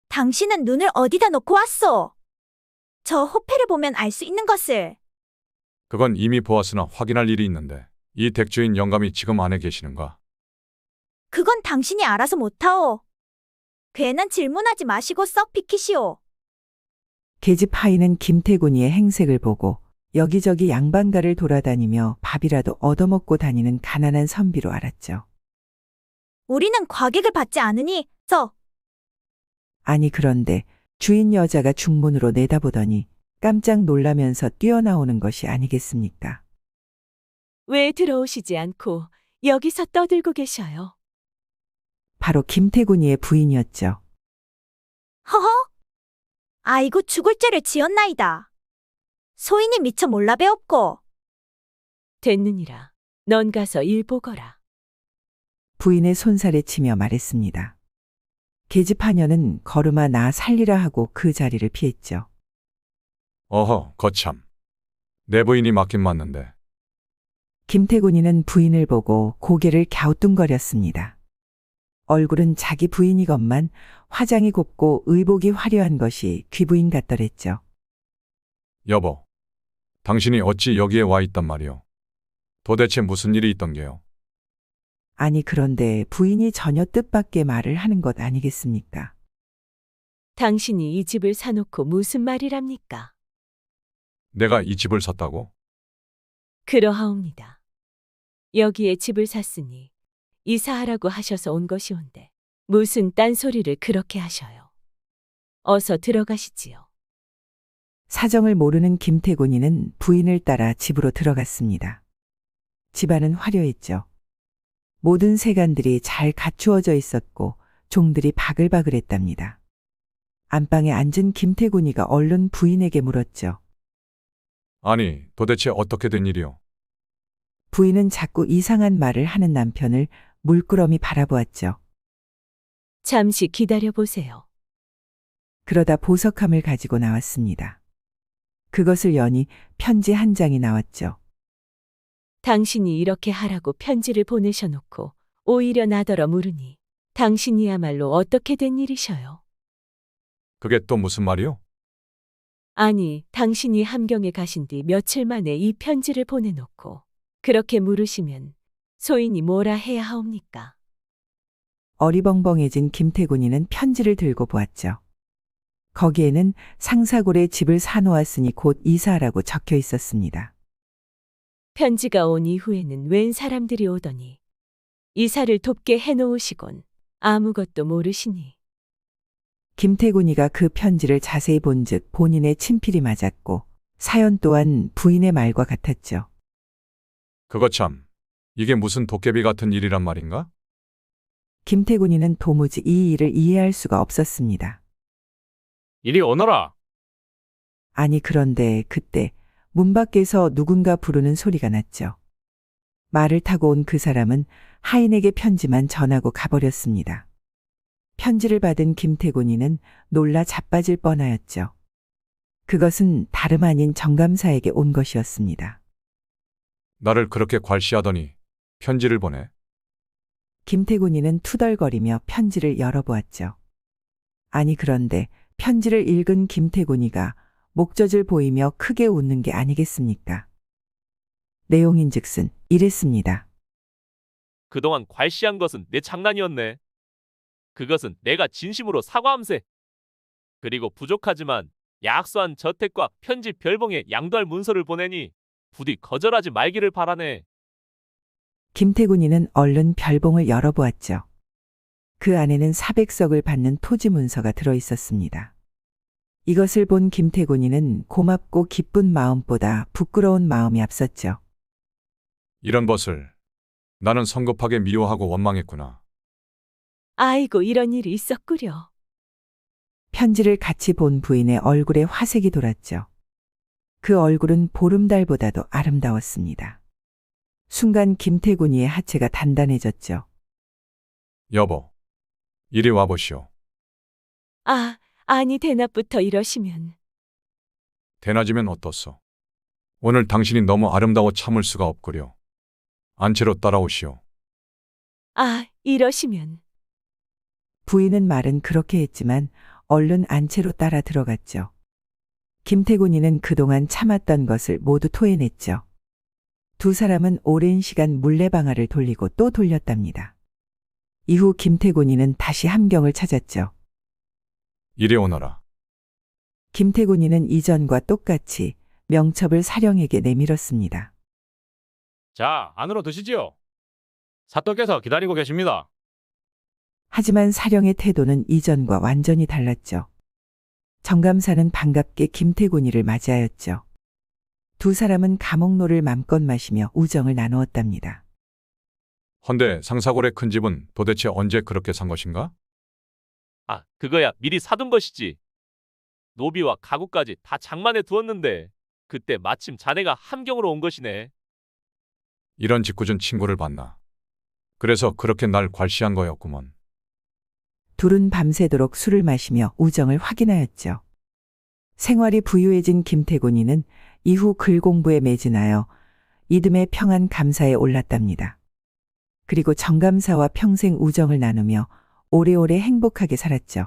당신은 눈을 어디다 놓고 왔소? 저 호패를 보면 알 수 있는 것을. 그건 이미 보았으나 확인할 일이 있는데 이 댁 주인 영감이 지금 안에 계시는가? 그건 당신이 알아서 못하오. 괜한 질문하지 마시고 썩 비키시오. 계집 하인은 김태군이의 행색을 보고 여기저기 양반가를 돌아다니며 밥이라도 얻어먹고 다니는 가난한 선비로 알았죠. 우리는 과객을 받지 않으니 아니 그런데 주인 여자가 중문으로 내다보더니 깜짝 놀라면서 뛰어나오는 것이 아니겠습니까? 왜 들어오시지 않고 여기서 떠들고 계셔요? 바로 김태군이의 부인이었죠. 허허? 아이고 죽을 죄를 지었나이다. 소인이 미처 몰라 배웠고. 됐느니라. 넌 가서 일 보거라. 부인의 손살에 치며 말했습니다. 계집 하녀는 걸음아 나 살리라 하고 그 자리를 피했죠. 어허, 거참. 내 부인이 맞긴 맞는데. 김태군이는 부인을 보고 고개를 갸우뚱거렸습니다. 얼굴은 자기 부인이건만 화장이 곱고 의복이 화려한 것이 귀부인 같더랬죠. 여보, 당신이 어찌 여기에 와 있단 말이오? 도대체 무슨 일이 있던 게요? 아니 그런데 부인이 전혀 뜻밖의 말을 하는 것 아니겠습니까? 당신이 이 집을 사놓고 무슨 말이랍니까? 내가 이 집을 샀다고? 그러하옵니다. 여기에 집을 샀으니 이사하라고 하셔서 온 것이온데 무슨 딴소리를 그렇게 하셔요. 어서 들어가시지요. 사정을 모르는 김태군이는 부인을 따라 집으로 들어갔습니다. 집안은 화려했죠. 모든 세간들이 잘 갖추어져 있었고 종들이 바글바글했답니다. 안방에 앉은 김태군이가 얼른 부인에게 물었죠. 아니, 도대체 어떻게 된 일이오? 부인은 자꾸 이상한 말을 하는 남편을 물끄러미 바라보았죠. 잠시 기다려 보세요. 그러다 보석함을 가지고 나왔습니다. 그것을 여니 편지 한 장이 나왔죠. 당신이 이렇게 하라고 편지를 보내셔놓고 오히려 나더러 물으니 당신이야말로 어떻게 된 일이셔요? 그게 또 무슨 말이오? 아니, 당신이 함경에 가신 뒤 며칠 만에 이 편지를 보내놓고 그렇게 물으시면 소인이 뭐라 해야 하옵니까? 어리벙벙해진 김태군이는 편지를 들고 보았죠. 거기에는 상사골에 집을 사놓았으니 곧 이사하라고 적혀 있었습니다. 편지가 온 이후에는 웬 사람들이 오더니 이사를 돕게 해놓으시곤 아무것도 모르시니. 김태곤이가 그 편지를 자세히 본즉 본인의 친필이 맞았고 사연 또한 부인의 말과 같았죠. 그거 참, 이게 무슨 도깨비 같은 일이란 말인가? 김태곤이는 도무지 이 일을 이해할 수가 없었습니다. 이리 오너라. 아니 그런데 그때 문 밖에서 누군가 부르는 소리가 났죠. 말을 타고 온 그 사람은 하인에게 편지만 전하고 가버렸습니다. 편지를 받은 김태곤이는 놀라 자빠질 뻔하였죠. 그것은 다름 아닌 정감사에게 온 것이었습니다. 나를 그렇게 괄시하더니 편지를 보내. 김태곤이는 투덜거리며 편지를 열어보았죠. 아니 그런데 편지를 읽은 김태곤이가 목젖을 보이며 크게 웃는 게 아니겠습니까? 내용인즉슨 이랬습니다. 그동안 괄시한 것은 내 장난이었네. 그것은 내가 진심으로 사과함세. 그리고 부족하지만 약소한 저택과 편지 별봉에 양도할 문서를 보내니 부디 거절하지 말기를 바라네. 김태곤이는 얼른 별봉을 열어보았죠. 그 안에는 400석을 받는 토지 문서가 들어 있었습니다. 이것을 본 김태곤이는 고맙고 기쁜 마음보다 부끄러운 마음이 앞섰죠. 이런 것을 나는 성급하게 미워하고 원망했구나. 아이고 이런 일이 있었구려. 편지를 같이 본 부인의 얼굴에 화색이 돌았죠. 그 얼굴은 보름달보다도 아름다웠습니다. 순간 김태곤이의 하체가 단단해졌죠. 여보, 이리 와보시오. 아니 대낮부터 이러시면. 대낮이면 어떻소? 오늘 당신이 너무 아름다워 참을 수가 없구려. 안채로 따라오시오. 이러시면. 부인은 말은 그렇게 했지만 얼른 안채로 따라 들어갔죠. 김태곤이는 그동안 참았던 것을 모두 토해냈죠. 두 사람은 오랜 시간 물레방아를 돌리고 또 돌렸답니다. 이후 김태곤이는 다시 함경을 찾았죠. 이리 오너라. 김태곤이는 이전과 똑같이 명첩을 사령에게 내밀었습니다. 자, 안으로 드시지요. 사또께서 기다리고 계십니다. 하지만 사령의 태도는 이전과 완전히 달랐죠. 정감사는 반갑게 김태곤이를 맞이하였죠. 두 사람은 감옥노를 맘껏 마시며 우정을 나누었답니다. 헌데 상사골의 큰 집은 도대체 언제 그렇게 산 것인가? 그거야 미리 사둔 것이지. 노비와 가구까지 다 장만해 두었는데 그때 마침 자네가 함경으로 온 것이네. 이런 짓궂은 친구를 봤나? 그래서 그렇게 날 괄시한 거였구먼. 둘은 밤새도록 술을 마시며 우정을 확인하였죠. 생활이 부유해진 김태곤이는 이후 글 공부에 매진하여 이듬해 평안 감사에 올랐답니다. 그리고 정감사와 평생 우정을 나누며 오래오래 행복하게 살았죠.